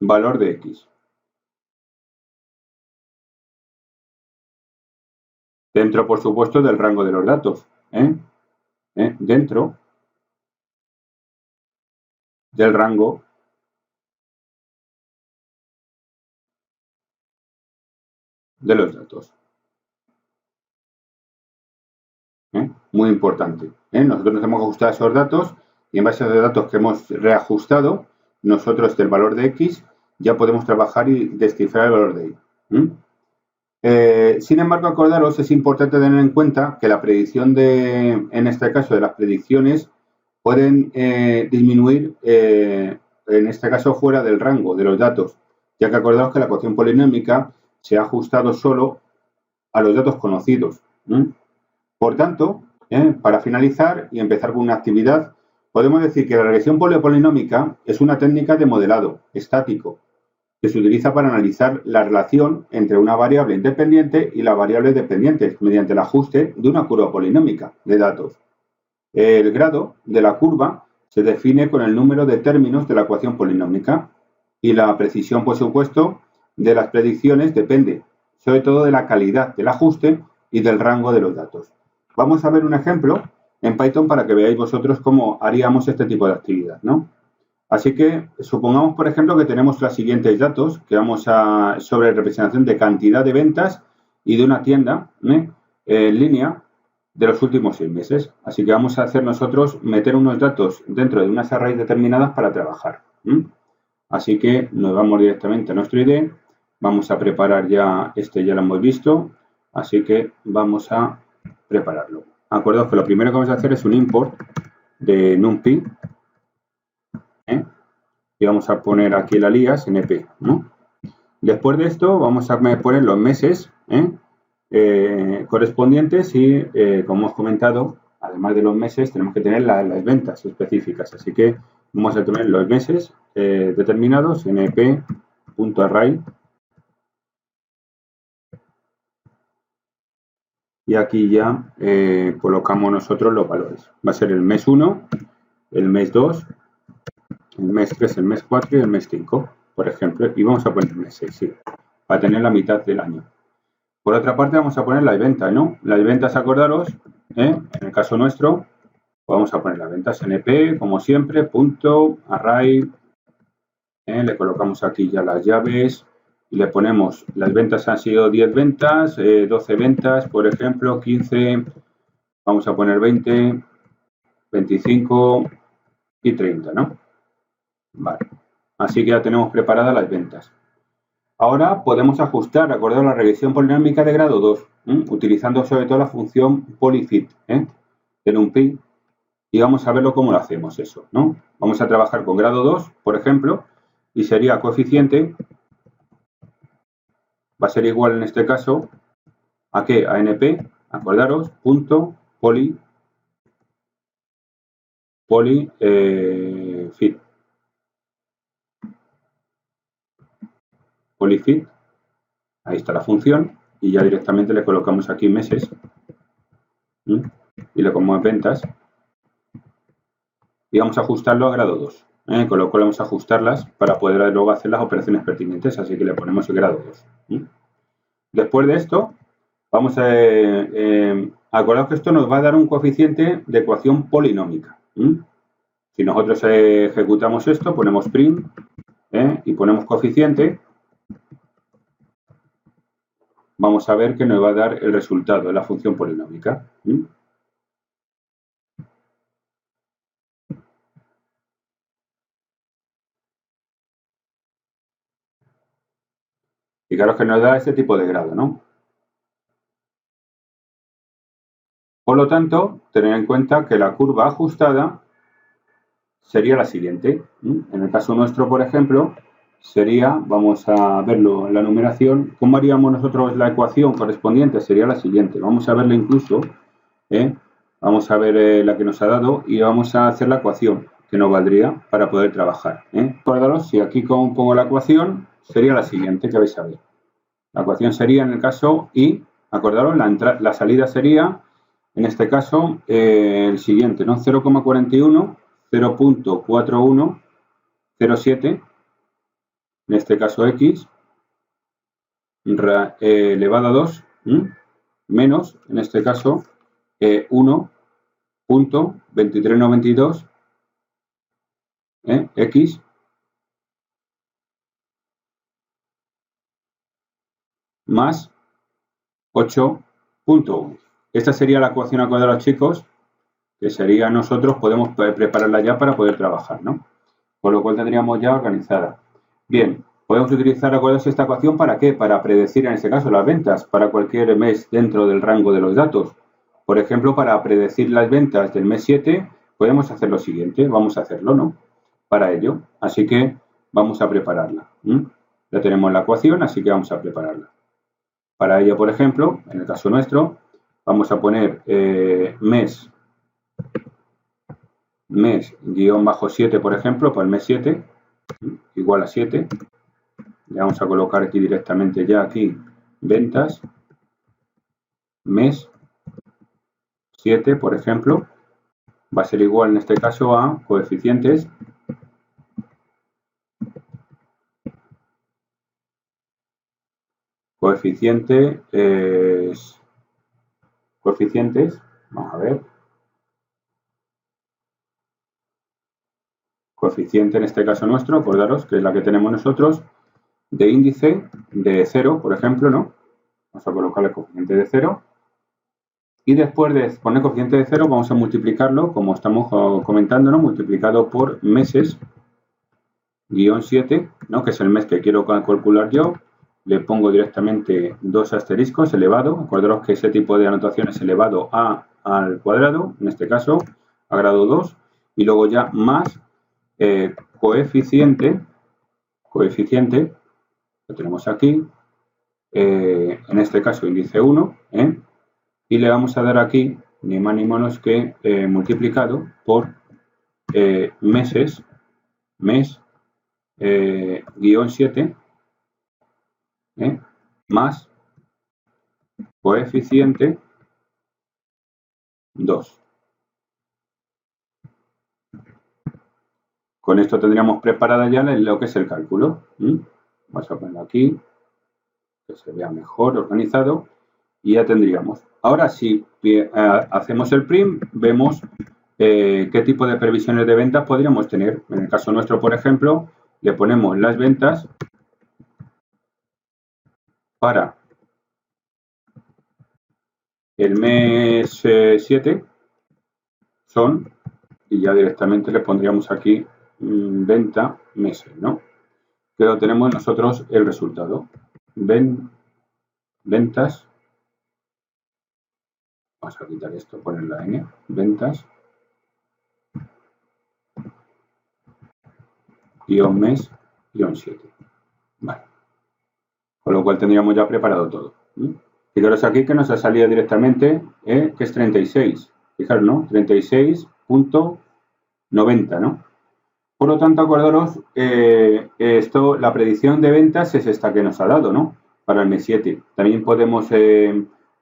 valor de X. Dentro, por supuesto, del rango de los datos. Dentro del rango de los datos. Muy importante. Nosotros nos hemos ajustado a esos datos y en base a los datos que hemos reajustado, nosotros del valor de X ya podemos trabajar y descifrar el valor de Y. Sin embargo, acordaros, es importante tener en cuenta que la predicción en este caso, de las predicciones pueden disminuir, en este caso, fuera del rango de los datos, ya que acordaos que la ecuación polinómica se ha ajustado solo a los datos conocidos. Por tanto, para finalizar y empezar con una actividad, podemos decir que la regresión polinómica es una técnica de modelado estático que se utiliza para analizar la relación entre una variable independiente y la variable dependiente mediante el ajuste de una curva polinómica de datos. El grado de la curva se define con el número de términos de la ecuación polinómica y la precisión, por supuesto, de las predicciones depende sobre todo de la calidad del ajuste y del rango de los datos. Vamos a ver un ejemplo en Python para que veáis vosotros cómo haríamos este tipo de actividad, ¿no? Así que supongamos, por ejemplo, que tenemos los siguientes datos que vamos a sobre representación de cantidad de ventas y de una tienda en línea de los últimos 6 meses. Así que vamos a hacer nosotros meter unos datos dentro de unas arrays determinadas para trabajar. Así que nos vamos directamente a nuestro IDE. Vamos a preparar ya, ya lo hemos visto. Así que vamos a prepararlo. Acordaos que lo primero que vamos a hacer es un import de NumPy. Y vamos a poner aquí el alias np, ¿no? Después de esto vamos a poner los meses correspondientes y, como hemos comentado, además de los meses tenemos que tener las ventas específicas. Así que vamos a tener los meses determinados np.array. Y aquí ya colocamos nosotros los valores. Va a ser el mes 1, el mes 2, el mes 3, el mes 4 y el mes 5, por ejemplo. Y vamos a poner el mes 6, sí, para tener la mitad del año. Por otra parte, vamos a poner las ventas, ¿no? Las ventas, acordaros, en el caso nuestro, vamos a poner las ventas np, como siempre, punto, array. Le colocamos aquí ya las llaves. Y le ponemos, las ventas han sido 10 ventas, 12 ventas, por ejemplo, 15, vamos a poner 20, 25 y 30, ¿no? Vale, así que ya tenemos preparadas las ventas. Ahora podemos ajustar, acordado a la regresión polinómica de grado 2, utilizando sobre todo la función polyfit de NumPy, y vamos a verlo cómo lo hacemos eso, ¿no? Vamos a trabajar con grado 2, por ejemplo, y sería coeficiente. Va a ser igual en este caso a qué? A np, acordaros, punto polyfit. Polyfit, ahí está la función y ya directamente le colocamos aquí meses y le ponemos ventas y vamos a ajustarlo a grado 2. Con lo cual vamos a ajustarlas para poder luego hacer las operaciones pertinentes, así que le ponemos el grado 2. Después de esto, vamos a acordaros que esto nos va a dar un coeficiente de ecuación polinómica. Si nosotros ejecutamos esto, ponemos print y ponemos coeficiente, vamos a ver que nos va a dar el resultado de la función polinómica. Fijaros que nos da este tipo de grado, ¿no? Por lo tanto, tener en cuenta que la curva ajustada sería la siguiente. En el caso nuestro, por ejemplo, sería, vamos a verlo en la numeración, ¿cómo haríamos nosotros la ecuación correspondiente? Sería la siguiente. Vamos a verla incluso, vamos a ver la que nos ha dado y vamos a hacer la ecuación que nos valdría para poder trabajar. Acordaros, si aquí pongo la ecuación, sería la siguiente que vais a ver. La ecuación sería en el caso y, acordaros, la salida sería, en este caso, el siguiente, ¿no? 0,41, 0.4107, en este caso x, elevado a 2, menos, en este caso, 1.2392, x, más 8.1. Esta sería la ecuación a cuadrados, chicos, que sería nosotros podemos prepararla ya para poder trabajar, ¿no? Con lo cual tendríamos ya organizada. Bien, podemos utilizar, acordaos, esta ecuación ¿para qué? Para predecir en este caso las ventas para cualquier mes dentro del rango de los datos. Por ejemplo, para predecir las ventas del mes 7, podemos hacer lo siguiente, vamos a hacerlo, ¿no? Para ello, así que vamos a prepararla. Ya tenemos la ecuación, así que vamos a prepararla. Para ello, por ejemplo, en el caso nuestro, vamos a poner mes guión bajo 7, por ejemplo, para el mes 7, igual a 7. Le vamos a colocar aquí directamente ya aquí ventas, mes 7, por ejemplo, va a ser igual en este caso a coeficientes, vamos a ver, coeficiente en este caso nuestro, acordaros que es la que tenemos nosotros, de índice de 0, por ejemplo, ¿no? Vamos a colocarle coeficiente de 0. Y después de poner coeficiente de 0, vamos a multiplicarlo, como estamos comentando, ¿no? Multiplicado por meses, guión 7, ¿no? Que es el mes que quiero calcular yo. Le pongo directamente 2 asteriscos, elevado. Acordaros que ese tipo de anotación es elevado a al cuadrado, en este caso, a grado 2. Y luego ya más coeficiente, lo tenemos aquí, en este caso índice 1, y le vamos a dar aquí ni más ni menos que multiplicado por meses, mes, guión 7, más coeficiente 2. Con esto tendríamos preparada ya lo que es el cálculo. Vamos a ponerlo aquí, que se vea mejor organizado, y ya tendríamos. Ahora, si hacemos el prim, vemos qué tipo de previsiones de ventas podríamos tener. En el caso nuestro, por ejemplo, le ponemos las ventas para el mes 7 son, y ya directamente le pondríamos aquí venta meses, ¿no? Que lo tenemos nosotros el resultado. Ventas, vamos a quitar esto, poner la N, ventas, guión mes, guión 7. Vale. Con lo cual tendríamos ya preparado todo. Fijaros aquí que nos ha salido directamente, que es 36. Fijaros, ¿no? 36.90, ¿no? Por lo tanto, acordaros, la predicción de ventas es esta que nos ha dado, ¿no? Para el mes 7. También podemos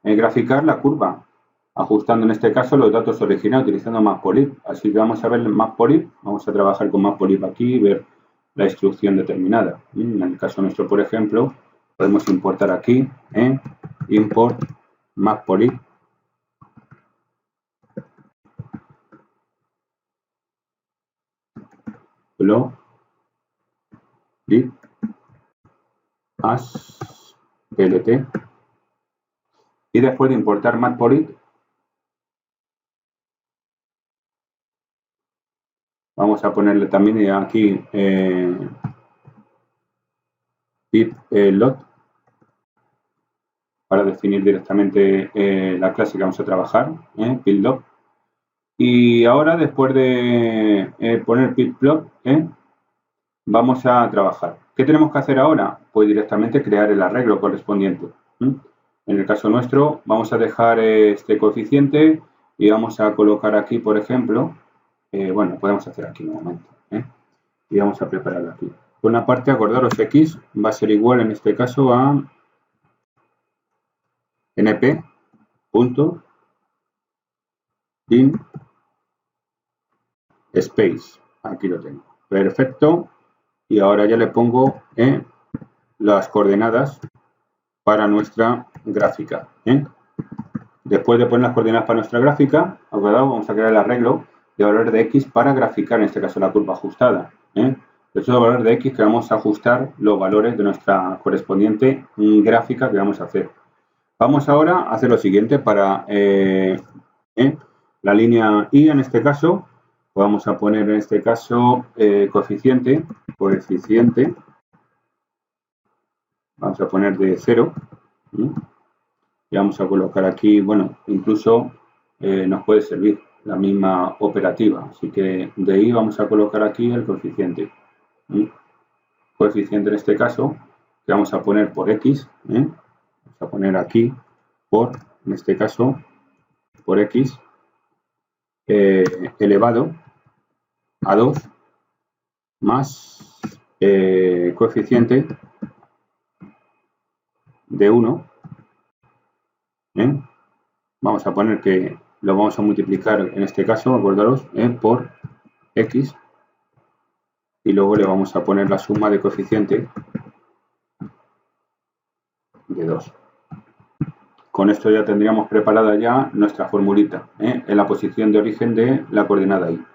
graficar la curva, ajustando en este caso los datos originales, utilizando Matplotlib. Así que vamos a ver Matplotlib, vamos a trabajar con Matplotlib aquí y ver la instrucción determinada. En el caso nuestro, por ejemplo, podemos importar aquí, import Matplotlib. As plt, y después de importar Matplotlib vamos a ponerle también aquí piplot para definir directamente la clase que vamos a trabajar, piplot. Y ahora, después de poner piplot, vamos a trabajar. ¿Qué tenemos que hacer ahora? Pues directamente crear el arreglo correspondiente. En el caso nuestro, vamos a dejar este coeficiente y vamos a colocar aquí, por ejemplo, bueno, podemos hacer aquí un momento, y vamos a prepararlo aquí. Por una parte, acordaros, x va a ser igual en este caso a np.dim space. Aquí lo tengo. Perfecto. Y ahora ya le pongo las coordenadas para nuestra gráfica. Después de poner las coordenadas para nuestra gráfica, vamos a crear el arreglo de valor de x para graficar, en este caso, la curva ajustada. Es el valor de x que vamos a ajustar los valores de nuestra correspondiente gráfica que vamos a hacer. Vamos ahora a hacer lo siguiente para la línea y, en este caso, vamos a poner en este caso coeficiente, vamos a poner de 0, y vamos a colocar aquí, bueno, incluso nos puede servir la misma operativa, así que de ahí vamos a colocar aquí el coeficiente. Coeficiente en este caso, que vamos a poner por x, vamos a poner aquí por, en este caso, por x elevado a 2 más coeficiente de 1. Vamos a poner que lo vamos a multiplicar, en este caso, acordaros, por x, y luego le vamos a poner la suma de coeficiente de 2. Con esto ya tendríamos preparada ya nuestra formulita en la posición de origen de la coordenada y.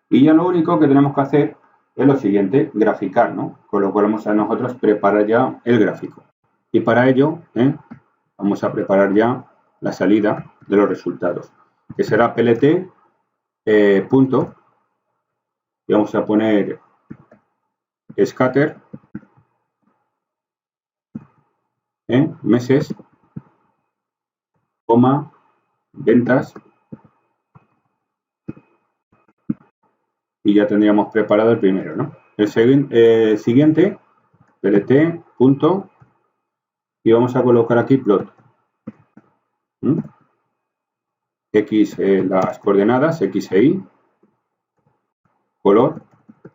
Y ya lo único que tenemos que hacer es lo siguiente, graficar, ¿no? Con lo cual vamos a nosotros preparar ya el gráfico. Y para ello vamos a preparar ya la salida de los resultados, que será plt punto, y vamos a poner scatter meses, coma, ventas, y ya tendríamos preparado el primero, ¿no? El siguiente, plt punto, y vamos a colocar aquí plot. X, las coordenadas, X e Y, color,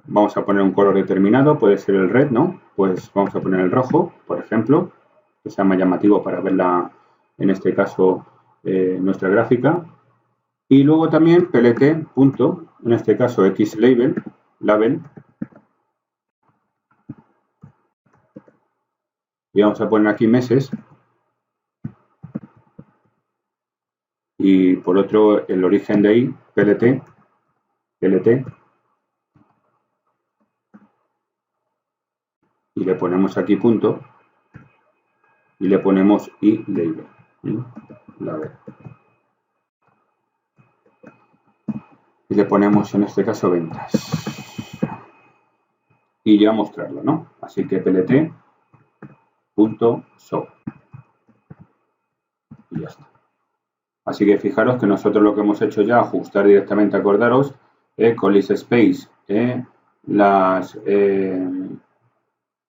vamos a poner un color determinado, puede ser el red, ¿no? Pues vamos a poner el rojo, por ejemplo, que sea más llamativo para verla, en este caso, nuestra gráfica. Y luego también plt punto, en este caso X label, y vamos a poner aquí meses, y por otro el origen de ahí, plt, y le ponemos aquí punto, y le ponemos y label, y le ponemos en este caso ventas, y ya mostrarlo, ¿no? Así que plt punto show, y ya está. Así que fijaros que nosotros lo que hemos hecho ya, ajustar directamente, acordaros, con list space, las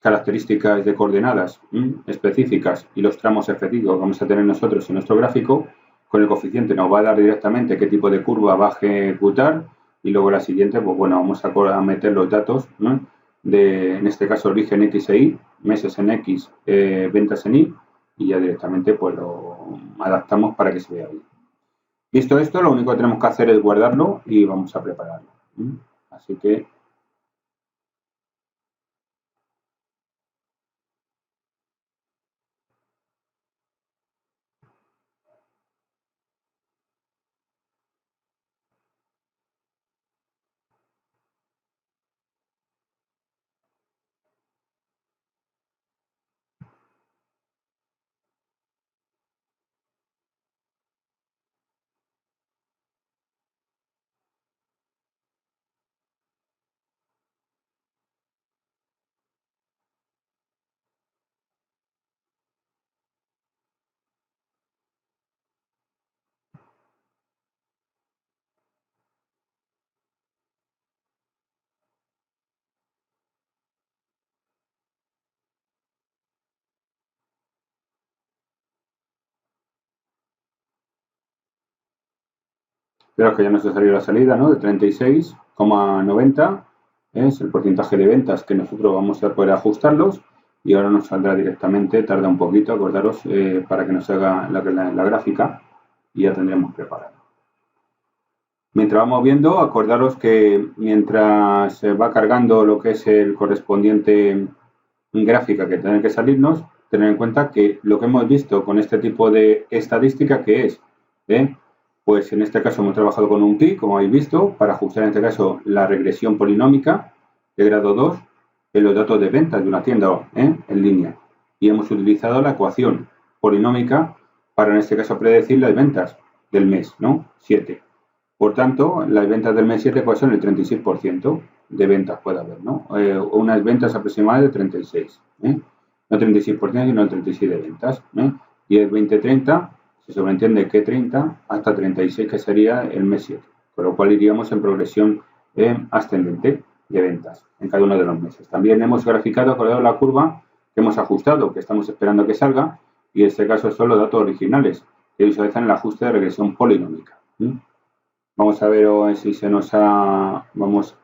características de coordenadas específicas y los tramos efectivos que vamos a tener nosotros en nuestro gráfico. Con el coeficiente nos va a dar directamente qué tipo de curva va a ejecutar, y luego la siguiente, pues bueno, vamos a meter los datos, ¿no? En este caso origen X e Y, meses en X, ventas en Y, y ya directamente pues lo adaptamos para que se vea bien. Visto esto, lo único que tenemos que hacer es guardarlo y vamos a prepararlo. Así que Pero que ya nos ha salido la salida, ¿no? De 36,90 es el porcentaje de ventas que nosotros vamos a poder ajustarlos y ahora nos saldrá directamente, tarda un poquito, acordaros, para que nos haga la gráfica y ya tendremos preparado. Mientras vamos viendo, acordaros que mientras se va cargando lo que es el correspondiente gráfica que tiene que salirnos, tener en cuenta que lo que hemos visto con este tipo de estadística, que es, pues en este caso hemos trabajado con un pi, como habéis visto, para ajustar en este caso la regresión polinómica de grado 2 en los datos de ventas de una tienda en línea. Y hemos utilizado la ecuación polinómica para en este caso predecir las ventas del mes, ¿no? 7. Por tanto, las ventas del mes 7 pues son el 36% de ventas puede haber, ¿no? Unas ventas aproximadas de 36, no 36%, sino el 36 de ventas. 10, 20, 30, se sobreentiende que 30 hasta 36, que sería el mes 7, con lo cual iríamos en progresión ascendente de ventas en cada uno de los meses. También hemos graficado con la curva que hemos ajustado, que estamos esperando que salga, y en este caso son los datos originales, que visualizan el ajuste de regresión polinómica. Vamos a ver si se nos ha... Vamos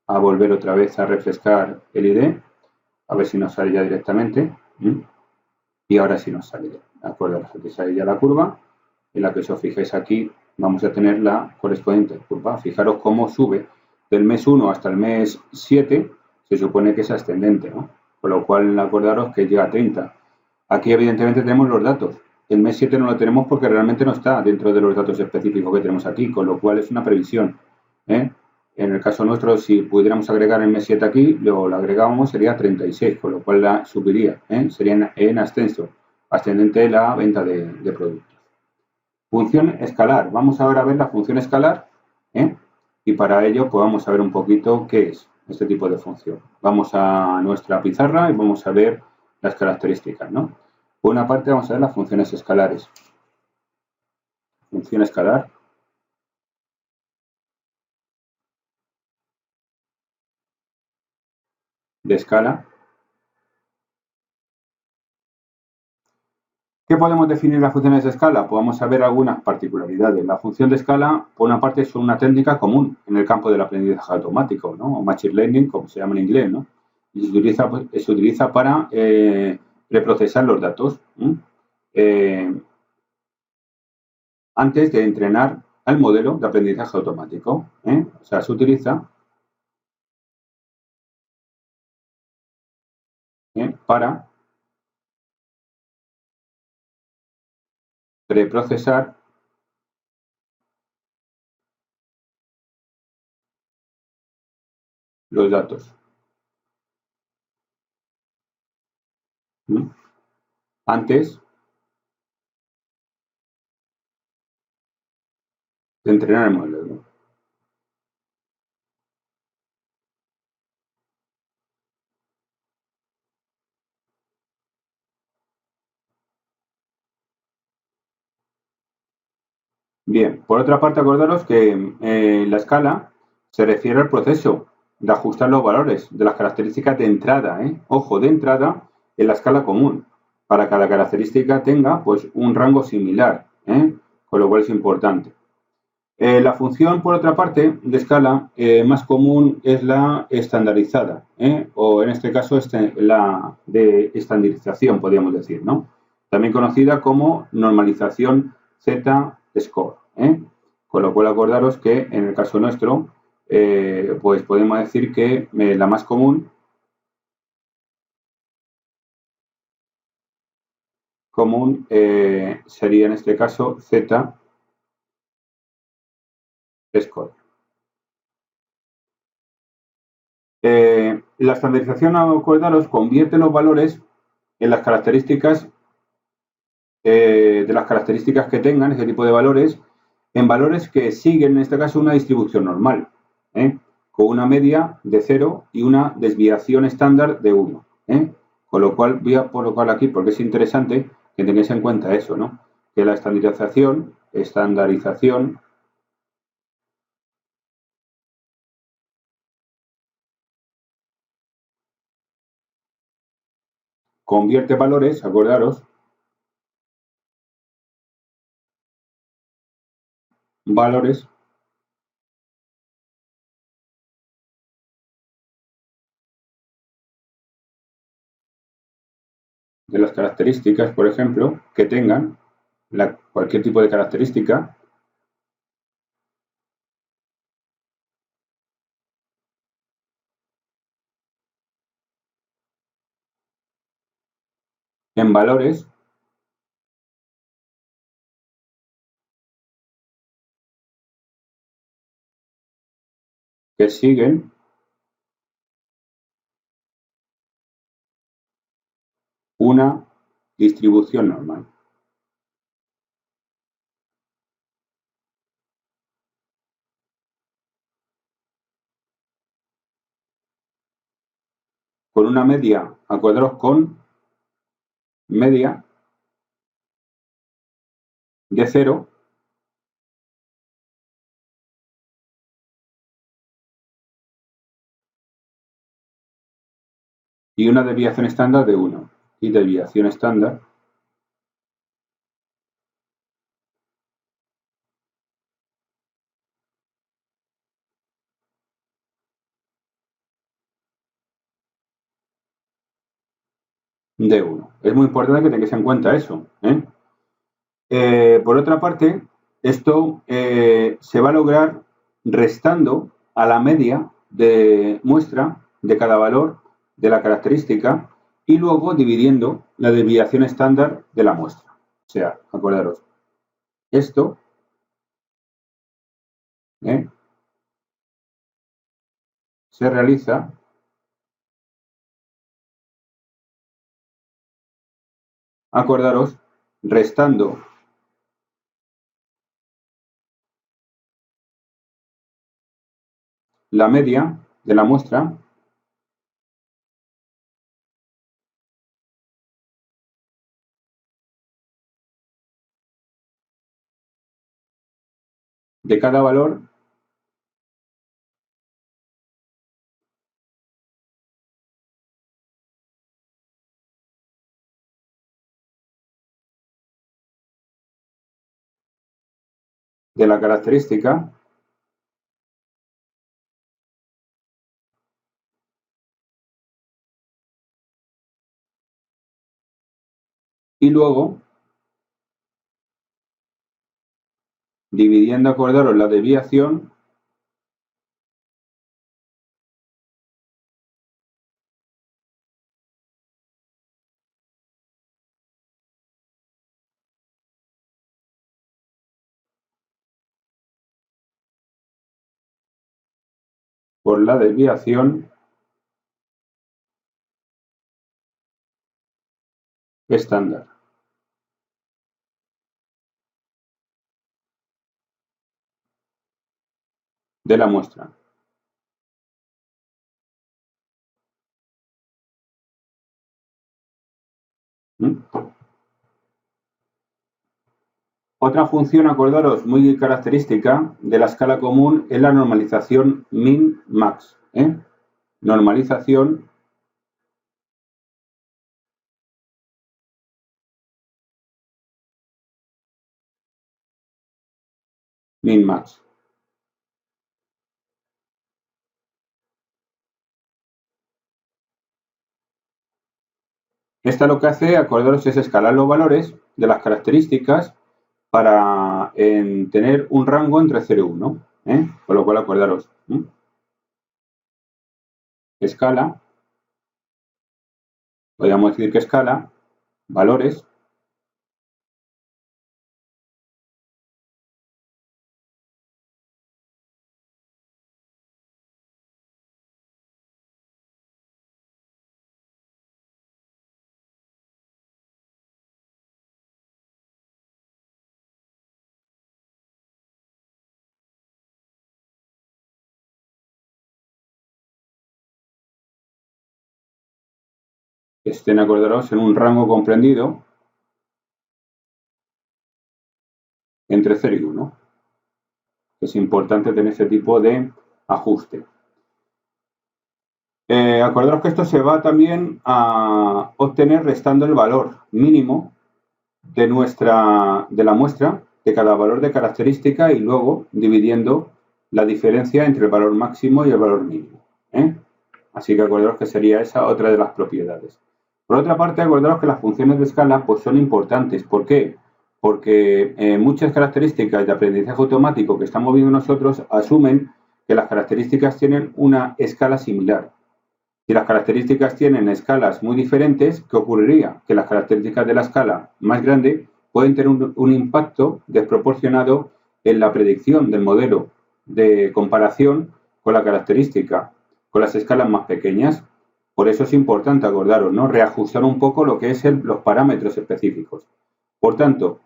a volver otra vez a refrescar el ID, a ver si nos sale ya directamente. Y ahora sí nos sale, ¿de acuerdo? Aquí sale ya la curva, en la que si os fijáis aquí vamos a tener la correspondiente curva. Fijaros cómo sube del mes 1 hasta el mes 7, se supone que es ascendente, ¿no? Con lo cual acordaros que llega a 30. Aquí evidentemente tenemos los datos. El mes 7 no lo tenemos porque realmente no está dentro de los datos específicos que tenemos aquí, con lo cual es una previsión. En el caso nuestro, si pudiéramos agregar el mes 7 aquí, lo agregábamos, sería 36, con lo cual la subiría, sería en ascenso, ascendente la venta de productos. Función escalar. Vamos ahora a ver la función escalar, y para ello pues vamos a ver un poquito qué es este tipo de función. Vamos a nuestra pizarra y vamos a ver las características, ¿no? Por una parte vamos a ver las funciones escalares. Función escalar. De escala. ¿Qué podemos definir las funciones de escala? Pues vamos a ver algunas particularidades. La función de escala, por una parte, es una técnica común en el campo del aprendizaje automático, ¿no? O machine learning, como se llama en inglés, ¿no? Y se utiliza para preprocesar los datos antes de entrenar al modelo de aprendizaje automático. O sea, se utiliza para preprocesar los datos. Antes de entrenar el modelo. Bien, por otra parte, acordaros que la escala se refiere al proceso de ajustar los valores de las características de entrada, ojo, de entrada en la escala común, para que cada característica tenga pues un rango similar, con lo cual es importante. La función, por otra parte, de escala más común es la estandarizada, o en este caso la de estandarización, podríamos decir, ¿no? También conocida como normalización Z-score. Con lo cual acordaros que en el caso nuestro, pues podemos decir que la más común sería en este caso Z-score. La estandarización, acordaros, convierte los valores en las características de las características que tengan ese tipo de valores en valores que siguen, en este caso, una distribución normal, con una media de 0 y una desviación estándar de 1. Con lo cual, voy a colocarlo aquí porque es interesante que tengáis en cuenta eso, ¿no? Que la estandarización convierte valores, acordaros, valores de las características, por ejemplo, que tengan cualquier tipo de característica, en valores que siguen una distribución normal. Con una media, acordaros, con media de 0 y una desviación estándar de 1 y desviación estándar de 1. Es muy importante que tengáis en cuenta eso. Por otra parte, esto se va a lograr restando a la media de muestra de cada valor de la característica y luego dividiendo la desviación estándar de la muestra. O sea, acordaros, esto se realiza acordaros restando la media de la muestra de cada valor de la característica y luego dividiendo, acordaros, la desviación por la desviación estándar. De la muestra. Otra función, acordaros, muy característica de la escala común es la normalización min-max. Normalización min-max. Esta lo que hace, acordaros, es escalar los valores de las características para tener un rango entre 0 y 1. Con lo cual, acordaros, escala, podríamos decir que escala valores que estén, acordaros, en un rango comprendido entre 0 y 1. Es importante tener ese tipo de ajuste. Acordaros que esto se va también a obtener restando el valor mínimo de la muestra, de cada valor de característica, y luego dividiendo la diferencia entre el valor máximo y el valor mínimo. Así que acordaros que sería esa otra de las propiedades. Por otra parte, acordaros que las funciones de escala pues, son importantes. ¿Por qué? Porque muchas características de aprendizaje automático que estamos viendo nosotros asumen que las características tienen una escala similar. Si las características tienen escalas muy diferentes, ¿qué ocurriría? Que las características de la escala más grande pueden tener un impacto desproporcionado en la predicción del modelo de comparación con la característica, con las escalas más pequeñas. Por eso es importante, acordaros, ¿no? Reajustar un poco lo que es los parámetros específicos. Por tanto,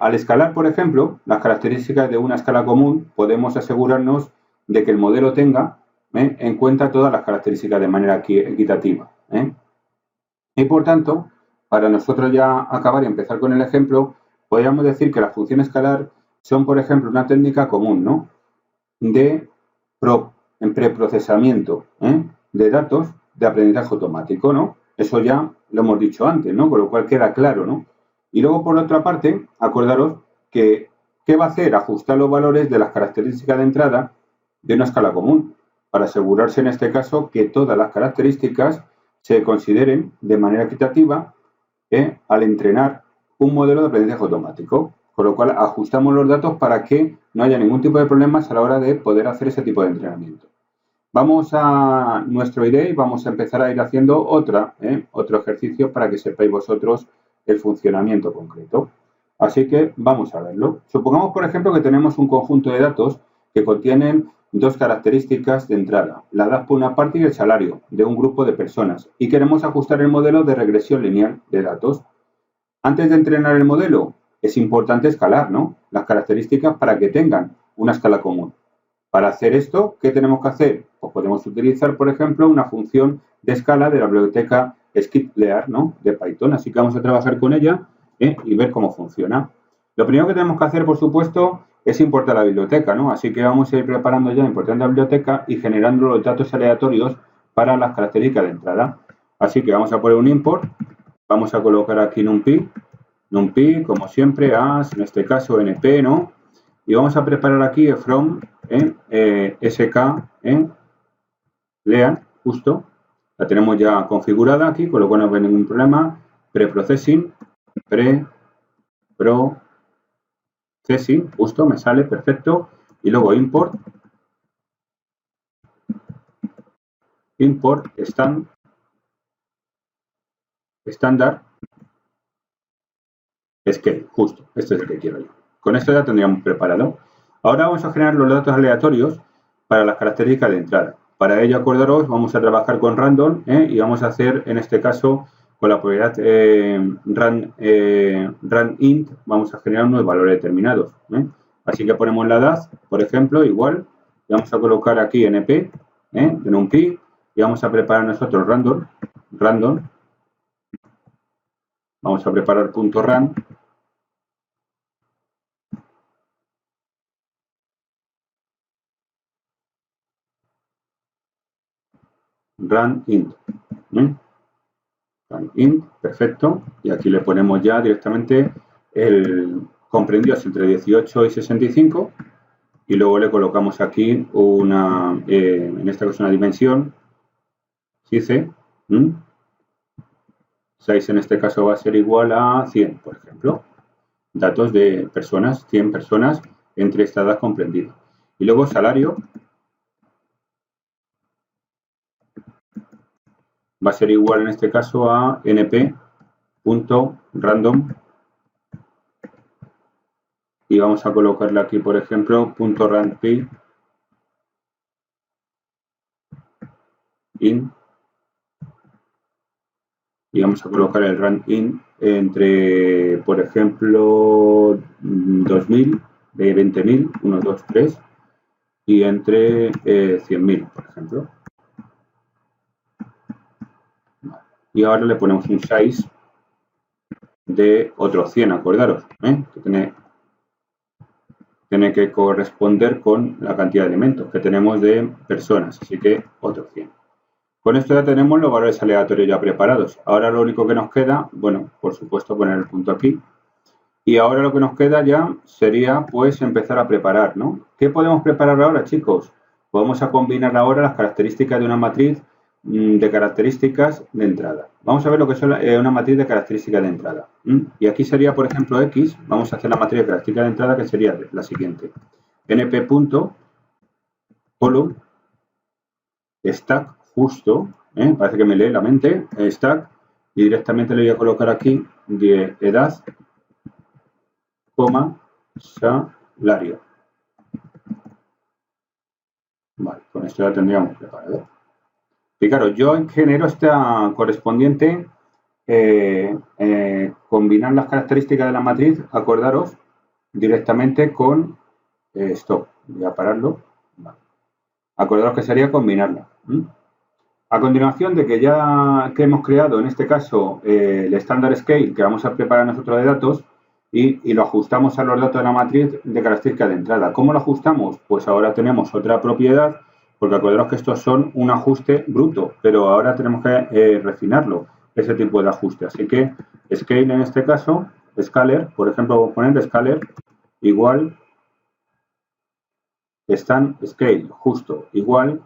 al escalar, por ejemplo, las características de una escala común, podemos asegurarnos de que el modelo tenga en cuenta todas las características de manera equitativa. Y por tanto, para nosotros ya acabar y empezar con el ejemplo, podríamos decir que las funciones escalar son, por ejemplo, una técnica común, ¿no? De preprocesamiento de datos de aprendizaje automático, ¿no? Eso ya lo hemos dicho antes, ¿no? Con lo cual queda claro, ¿no? Y luego, por otra parte, acordaros que ¿qué va a hacer? Ajustar los valores de las características de entrada de una escala común, para asegurarse en este caso que todas las características se consideren de manera equitativa al entrenar un modelo de aprendizaje automático. Con lo cual ajustamos los datos para que no haya ningún tipo de problemas a la hora de poder hacer ese tipo de entrenamiento. Vamos a nuestro IDE y vamos a empezar a ir haciendo otro ejercicio para que sepáis vosotros el funcionamiento concreto. Así que vamos a verlo. Supongamos, por ejemplo, que tenemos un conjunto de datos que contienen dos características de entrada, la edad por una parte y el salario de un grupo de personas, y queremos ajustar el modelo de regresión lineal de datos. Antes de entrenar el modelo, es importante escalar, ¿no? Las características para que tengan una escala común. Para hacer esto, ¿qué tenemos que hacer? Pues podemos utilizar, por ejemplo, una función de escala de la biblioteca skiplearn, ¿no? De Python. Así que vamos a trabajar con ella y ver cómo funciona. Lo primero que tenemos que hacer, por supuesto, es importar la biblioteca, ¿no? Así que vamos a ir preparando ya, importando la biblioteca y generando los datos aleatorios para las características de entrada. Así que vamos a poner un import, vamos a colocar aquí NumPy, como siempre, as, en este caso np, ¿no? Y vamos a preparar aquí from sk learn, justo. La tenemos ya configurada aquí, con lo cual no hay ningún problema. Preprocessing, processing, justo, me sale perfecto. Y luego import estándar scale, justo, este es el que quiero yo. Con esto ya tendríamos preparado. Ahora vamos a generar los datos aleatorios para las características de entrada. Para ello, acordaros, vamos a trabajar con random y vamos a hacer, en este caso, con la propiedad run_int, vamos a generar unos valores determinados. Así que ponemos la edad, por ejemplo, igual, y vamos a colocar aquí np, de numpy, y vamos a preparar nosotros random, vamos a preparar .run, run_int, run_int, perfecto, y aquí le ponemos ya directamente el comprendidos entre 18 y 65, y luego le colocamos aquí una, en este caso una dimensión, 6 en este caso va a ser igual a 100, por ejemplo. Datos de personas, 100 personas entre esta edad comprendida. Y luego salario va a ser igual en este caso a np.random y vamos a colocarle aquí, por ejemplo, .randp in y vamos a colocar el run_in entre, por ejemplo, 2000, de 20.000, 1, 2, 3, y entre 100.000, por ejemplo. Y ahora le ponemos un size de otros 100, acordaros, que tiene que corresponder con la cantidad de elementos que tenemos de personas, así que otros 100. Con esto ya tenemos los valores aleatorios ya preparados. Ahora lo único que nos queda, bueno, por supuesto poner el punto aquí. Y ahora lo que nos queda ya sería pues empezar a preparar, ¿no? ¿Qué podemos preparar ahora, chicos? Vamos a combinar ahora las características de una matriz de características de entrada. Vamos a ver lo que es una matriz de características de entrada. Y aquí sería, por ejemplo, X. Vamos a hacer la matriz de características de entrada, que sería la siguiente. np.column stack justo, parece que me lee la mente, stack, y directamente le voy a colocar aquí de edad, coma, salario. Vale, con esto ya tendríamos preparado. Fijaros, yo genero esta correspondiente, combinar las características de la matriz, acordaros, directamente con stop. Voy a pararlo. Vale. Acordaros que sería combinarla. A continuación de que ya que hemos creado, en este caso, el standard scale que vamos a preparar nosotros de datos y lo ajustamos a los datos de la matriz de características de entrada. ¿Cómo lo ajustamos? Pues ahora tenemos otra propiedad, porque acordaros que estos son un ajuste bruto, pero ahora tenemos que refinarlo, ese tipo de ajuste. Así que scale en este caso, scaler, por ejemplo, vamos a poner scaler igual stand scale, justo igual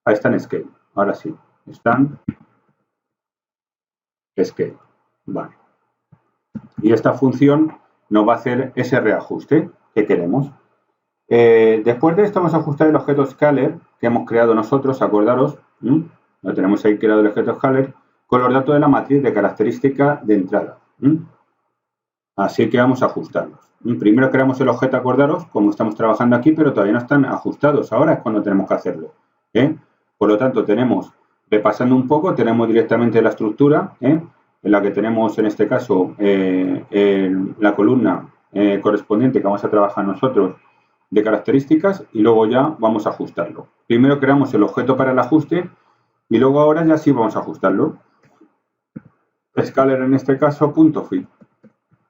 a stand scale. Ahora sí, stand scale. Vale. Y esta función nos va a hacer ese reajuste que queremos. Después de esto vamos a ajustar el objeto scaler que hemos creado nosotros, acordaros, lo tenemos ahí creado el objeto scaler, con los datos de la matriz de característica de entrada. Así que vamos a ajustarlos. Primero creamos el objeto, acordaros, como estamos trabajando aquí, pero todavía no están ajustados. Ahora es cuando tenemos que hacerlo. Por lo tanto, tenemos, repasando un poco, tenemos directamente la estructura, en la que tenemos, en este caso, la columna correspondiente que vamos a trabajar nosotros de características, y luego ya vamos a ajustarlo. Primero creamos el objeto para el ajuste y luego ahora ya sí vamos a ajustarlo. Scaler en este caso, .fit.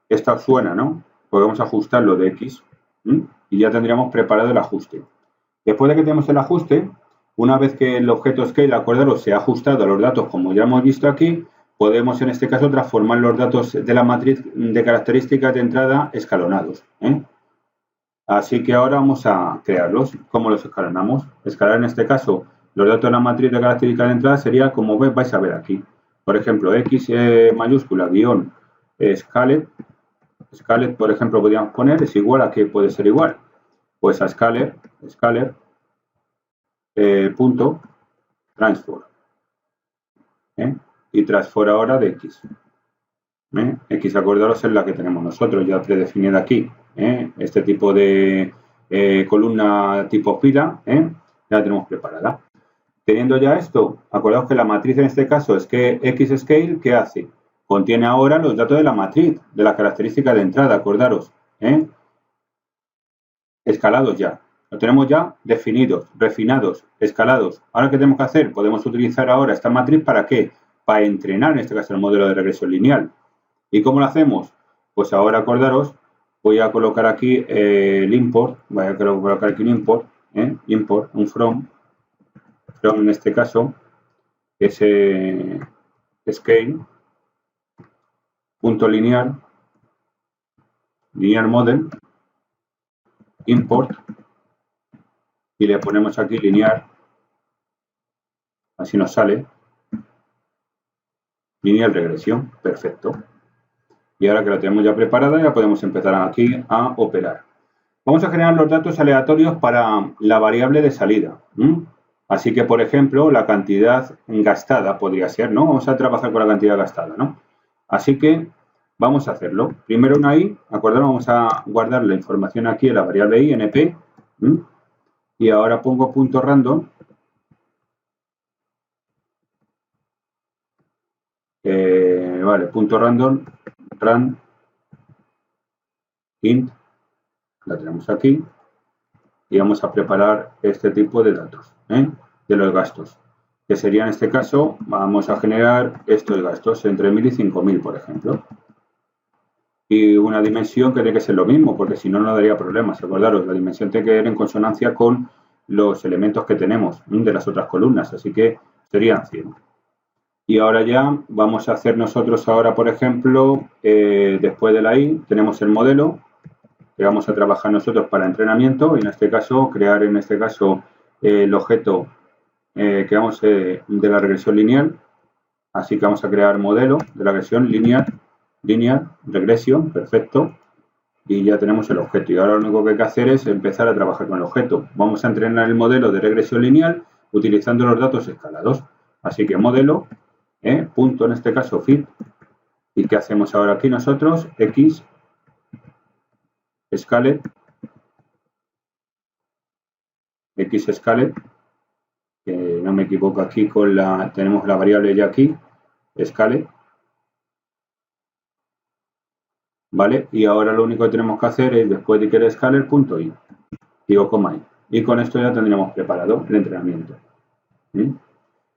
Esta os suena, ¿no? Podemos ajustarlo de X y ya tendríamos preparado el ajuste. Después de que tenemos el ajuste, una vez que el objeto scale, acordaros, se ha ajustado a los datos como ya hemos visto aquí, podemos en este caso transformar los datos de la matriz de características de entrada escalonados. Así que ahora vamos a crearlos. ¿Cómo los escalonamos? Escalar en este caso los datos de la matriz de características de entrada sería como vais a ver aquí. Por ejemplo, X mayúscula guión scalet. Scalet, por ejemplo, podríamos poner es igual a, ¿qué puede ser igual? Pues a scaler punto transform. Y transform ahora de X. X, acordaros, es la que tenemos nosotros ya predefinida aquí. Este tipo de columna tipo fila, ya la tenemos preparada. Teniendo ya esto, acordaos que la matriz en este caso es que XScale, ¿qué hace? Contiene ahora los datos de la matriz, de las características de entrada, acordaros. Escalados ya. Lo tenemos ya definidos, refinados, escalados. ¿Ahora qué tenemos que hacer? Podemos utilizar ahora esta matriz ¿para qué? Para entrenar, en este caso, el modelo de regresión lineal. ¿Y cómo lo hacemos? Pues ahora, acordaros, voy a colocar aquí el import, voy a colocar aquí un import, un from en este caso, es scale, punto linear model, import, y le ponemos aquí linear, así nos sale, lineal regresión, perfecto. Y ahora que la tenemos ya preparada, ya podemos empezar aquí a operar. Vamos a generar los datos aleatorios para la variable de salida. Así que, por ejemplo, la cantidad gastada podría ser, ¿no? Vamos a trabajar con la cantidad gastada, ¿no? Así que vamos a hacerlo. Primero una i, ¿acordaron? Vamos a guardar la información aquí en la variable i, np. Y ahora pongo punto random. Vale, punto random, run, int, la tenemos aquí. Y vamos a preparar este tipo de datos, de los gastos, que sería en este caso, vamos a generar estos gastos entre 1000 y 5000, por ejemplo. Y una dimensión que tiene que ser lo mismo, porque si no, no daría problemas. Acordaros, la dimensión tiene que ir en consonancia con los elementos que tenemos de las otras columnas, así que serían 100. Y ahora ya vamos a hacer nosotros ahora, por ejemplo, después de la i, tenemos el modelo, que vamos a trabajar nosotros para entrenamiento, y en este caso, crear en este caso el objeto de la regresión lineal. Así que vamos a crear modelo de la regresión lineal, regresión, perfecto. Y ya tenemos el objeto. Y ahora lo único que hay que hacer es empezar a trabajar con el objeto. Vamos a entrenar el modelo de regresión lineal utilizando los datos escalados. Así que modelo, punto en este caso fit. ¿Y qué hacemos ahora aquí nosotros? X, scale, X scale, que no me equivoco aquí tenemos la variable ya aquí, scale. ¿Vale? Y ahora lo único que tenemos que hacer es, después de que scaler, punto i, digo coma i. Y con esto ya tendríamos preparado el entrenamiento. ¿Sí?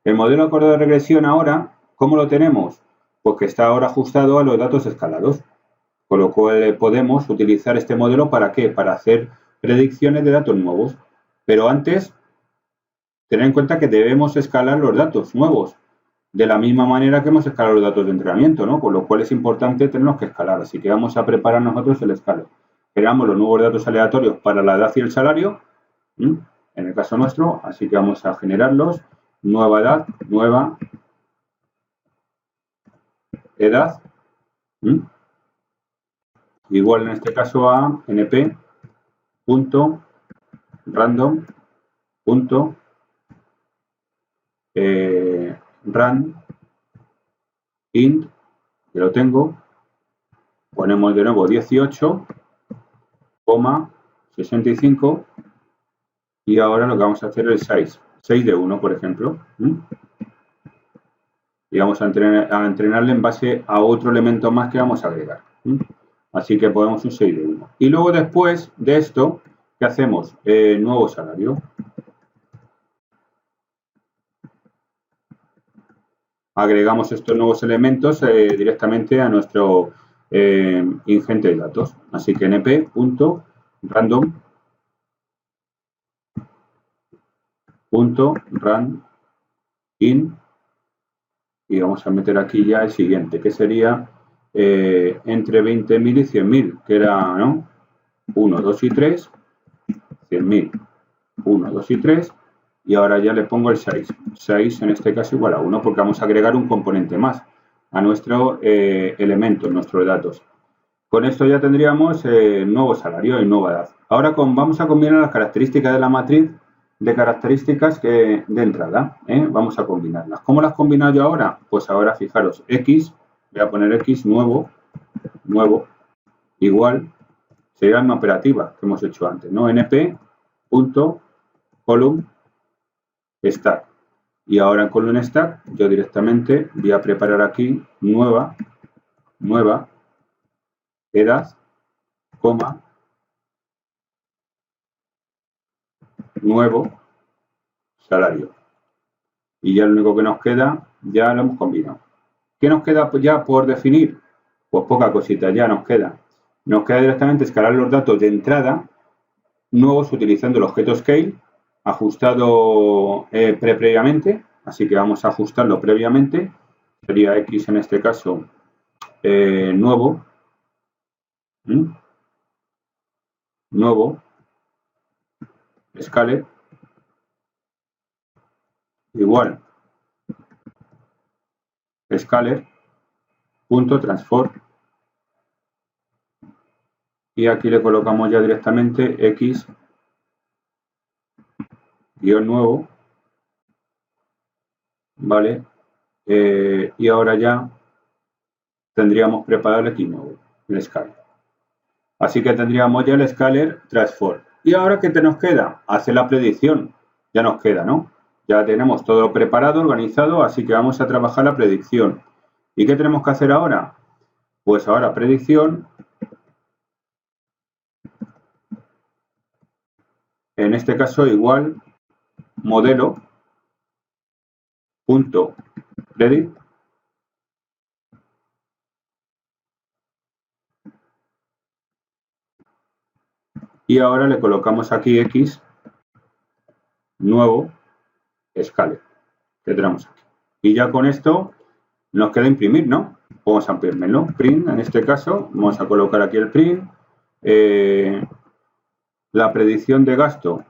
El modelo acorde de regresión ahora, ¿cómo lo tenemos? Pues que está ahora ajustado a los datos escalados. Con lo cual podemos utilizar este modelo ¿para qué? Para hacer predicciones de datos nuevos. Pero antes, tener en cuenta que debemos escalar los datos nuevos de la misma manera que hemos escalado los datos de entrenamiento, ¿no? Con lo cual es importante tenerlos que escalar. Así que vamos a preparar nosotros el escalo. Creamos los nuevos datos aleatorios para la edad y el salario, en el caso nuestro, así que vamos a generarlos. Nueva edad, nueva edad, igual en este caso a np.random. Run int, que lo tengo, ponemos de nuevo 18,65 y ahora lo que vamos a hacer es 6 de 1, por ejemplo. Y vamos a entrenarle en base a otro elemento más que vamos a agregar. Así que ponemos un 6 de 1. Y luego después de esto, ¿qué hacemos? Nuevo salario. Agregamos estos nuevos elementos directamente a nuestro ingente de datos. Así que np.random .run in y vamos a meter aquí ya el siguiente, que sería entre 20.000 y 100.000, que era, ¿no? 1, 2 y 3, 100.000, 1, 2 y 3, y ahora ya le pongo el 6. 6 en este caso igual a 1, porque vamos a agregar un componente más a nuestro elemento, nuestros datos. Con esto ya tendríamos nuevo salario y nueva edad. Ahora vamos a combinar las características de la matriz de características de entrada. Vamos a combinarlas. ¿Cómo las combino yo ahora? Pues ahora fijaros, X, voy a poner X nuevo, igual, sería una operativa que hemos hecho antes, ¿no? np.column stack. Y ahora en column stack yo directamente voy a preparar aquí nueva edad, coma, nuevo salario. Y ya lo único que nos queda, ya lo hemos combinado. ¿Qué nos queda ya por definir? Pues poca cosita, ya nos queda. Nos queda directamente escalar los datos de entrada nuevos utilizando el objeto scale, ajustado previamente, así que vamos a ajustarlo previamente. Sería X en este caso nuevo, scale, igual scaler.transform y aquí le colocamos ya directamente X guión nuevo, ¿vale? Y ahora ya tendríamos preparado el X nuevo, el scaler. Así que tendríamos ya el scaler transform. ¿Y ahora qué nos queda? Hacer la predicción. Ya nos queda, ¿no? Ya tenemos todo preparado, organizado, así que vamos a trabajar la predicción. ¿Y qué tenemos que hacer ahora? Pues ahora predicción, en este caso igual modelo.predict y ahora le colocamos aquí X nuevo scale que tenemos aquí. Y ya con esto nos queda imprimir, ¿no? Vamos a imprimirlo. Print, en este caso, vamos a colocar aquí el print. La predicción de gasto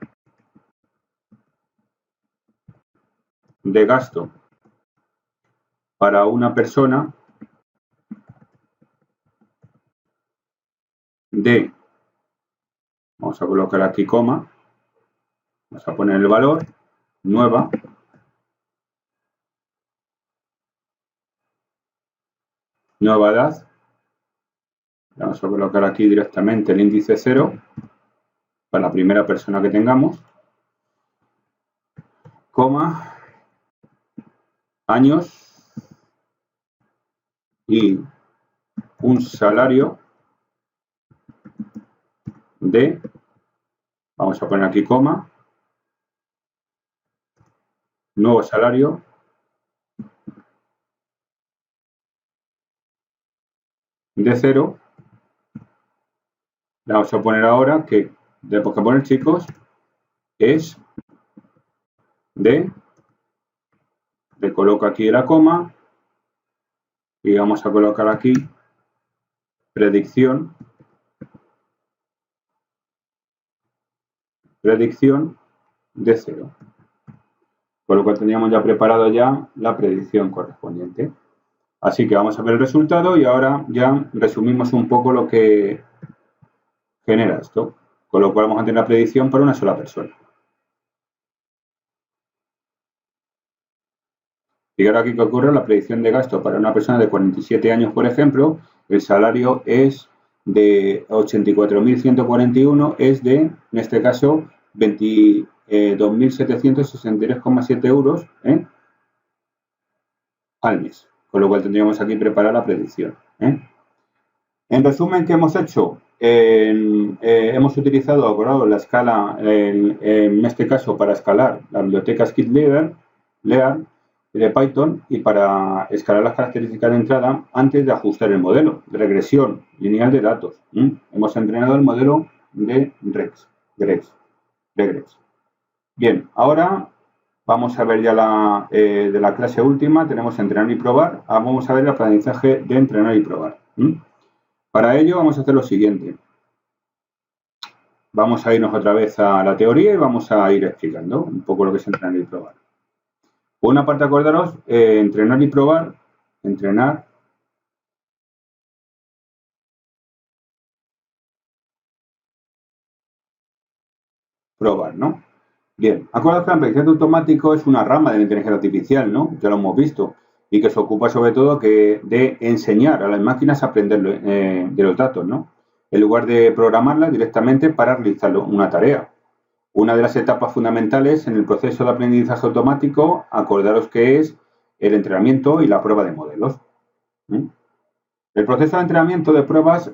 de gasto para una persona de, vamos a colocar aquí coma, vamos a poner el valor, nueva, edad, vamos a colocar aquí directamente el índice 0 para la primera persona que tengamos, coma, años y un salario de, vamos a poner aquí coma, nuevo salario de 0. Le vamos a poner ahora que tenemos que poner, chicos, es le coloco aquí la coma y vamos a colocar aquí predicción de 0. Con lo cual tendríamos ya preparado ya la predicción correspondiente. Así que vamos a ver el resultado y ahora ya resumimos un poco lo que genera esto. Con lo cual vamos a tener la predicción para una sola persona. Y ahora aquí que ocurre la predicción de gasto para una persona de 47 años, por ejemplo, el salario es de 84.141, es de, en este caso, 22.763,7 euros al mes. Con lo cual tendríamos aquí preparada la predicción. En resumen, ¿qué hemos hecho? Hemos utilizado la escala, en este caso, para escalar la biblioteca Skitlearn de Python y para escalar las características de entrada antes de ajustar el modelo de regresión lineal de datos. Hemos entrenado el modelo de Rex. Bien, ahora vamos a ver ya de la clase última, tenemos entrenar y probar. Ahora vamos a ver el aprendizaje de entrenar y probar. Para ello vamos a hacer lo siguiente. Vamos a irnos otra vez a la teoría y vamos a ir explicando un poco lo que es entrenar y probar. Por una parte, acordaros, entrenar y probar, entrenar, probar, ¿no? Bien, acordaos que el aprendizaje automático es una rama de la inteligencia artificial, ¿no? Ya lo hemos visto, y que se ocupa sobre todo de enseñar a las máquinas a aprender de los datos, ¿no? En lugar de programarlas directamente para realizar una tarea. Una de las etapas fundamentales en el proceso de aprendizaje automático, acordaros que es el entrenamiento y la prueba de modelos. El proceso de entrenamiento de pruebas,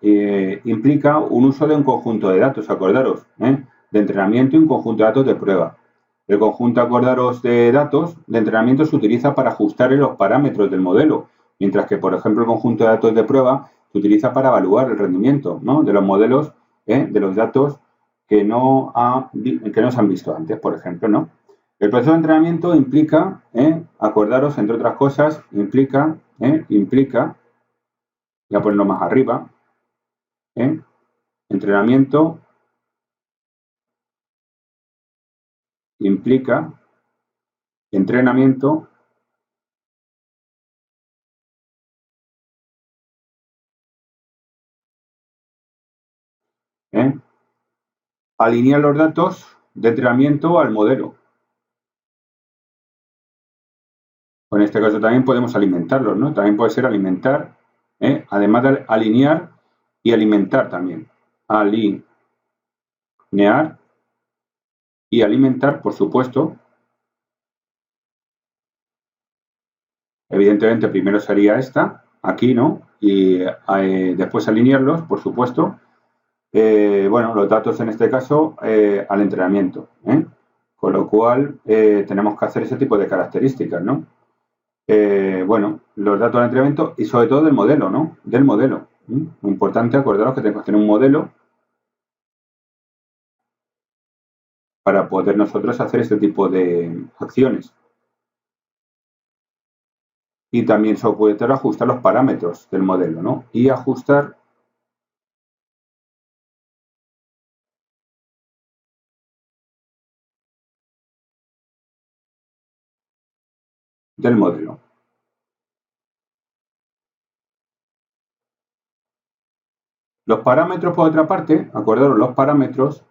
implica un uso de un conjunto de datos, acordaros, de entrenamiento y un conjunto de datos de prueba. El conjunto, acordaros, de datos de entrenamiento se utiliza para ajustar los parámetros del modelo, mientras que, por ejemplo, el conjunto de datos de prueba se utiliza para evaluar el rendimiento, ¿no?, de los modelos, de los datos que no se han visto antes, por ejemplo, ¿no? El proceso de entrenamiento implica, acordaros, entre otras cosas, implica, voy a ponerlo más arriba, entrenamiento implica entrenamiento alinear los datos de entrenamiento al modelo. En este caso también podemos alimentarlos, ¿no? También puede ser alimentar, además de alinear y alimentar también. Alinear y alimentar, por supuesto. Evidentemente primero sería esta, aquí, ¿no? Y después alinearlos, por supuesto. Los datos en este caso al entrenamiento. Con lo cual tenemos que hacer ese tipo de características, ¿no? Los datos del entrenamiento y sobre todo del modelo, ¿no? Del modelo. Muy importante, acordaros que tenemos que tener un modelo para poder nosotros hacer este tipo de acciones. Y también se puede ajustar los parámetros del modelo, ¿no? Y ajustar del modelo. Los parámetros, por otra parte, acordaros, los parámetros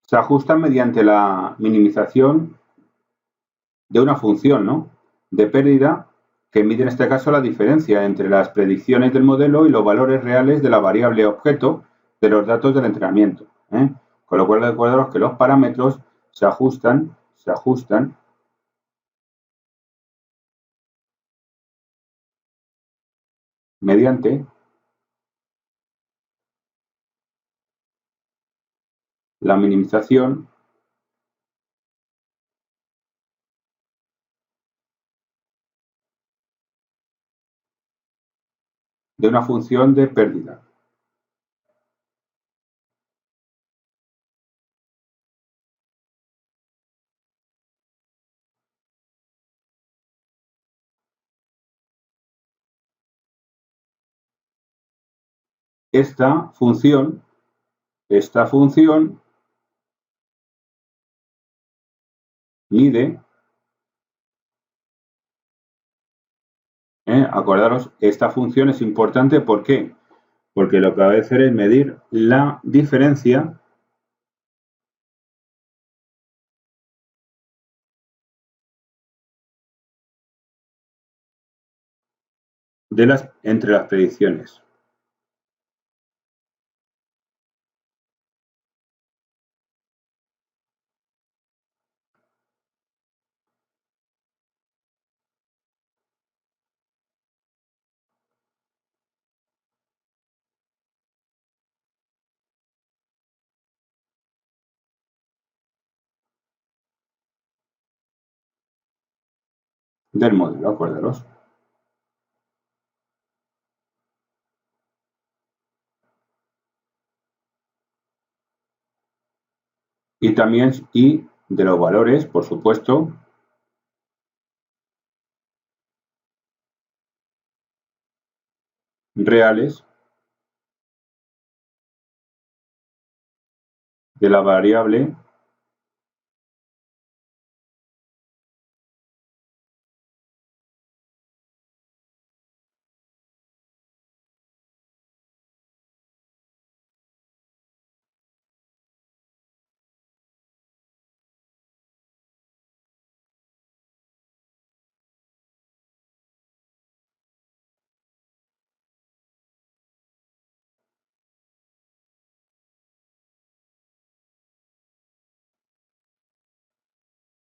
se ajustan mediante la minimización de una función, ¿no?, de pérdida que mide en este caso la diferencia entre las predicciones del modelo y los valores reales de la variable objeto de los datos del entrenamiento. Con lo cual, recordaros que los parámetros se ajustan mediante la minimización de una función de pérdida. Esta función mide, acordaros, esta función es importante, ¿por qué? Porque lo que va a hacer es medir la diferencia entre las predicciones. Del modelo, acordaros. Y también de los valores, por supuesto, reales de la variable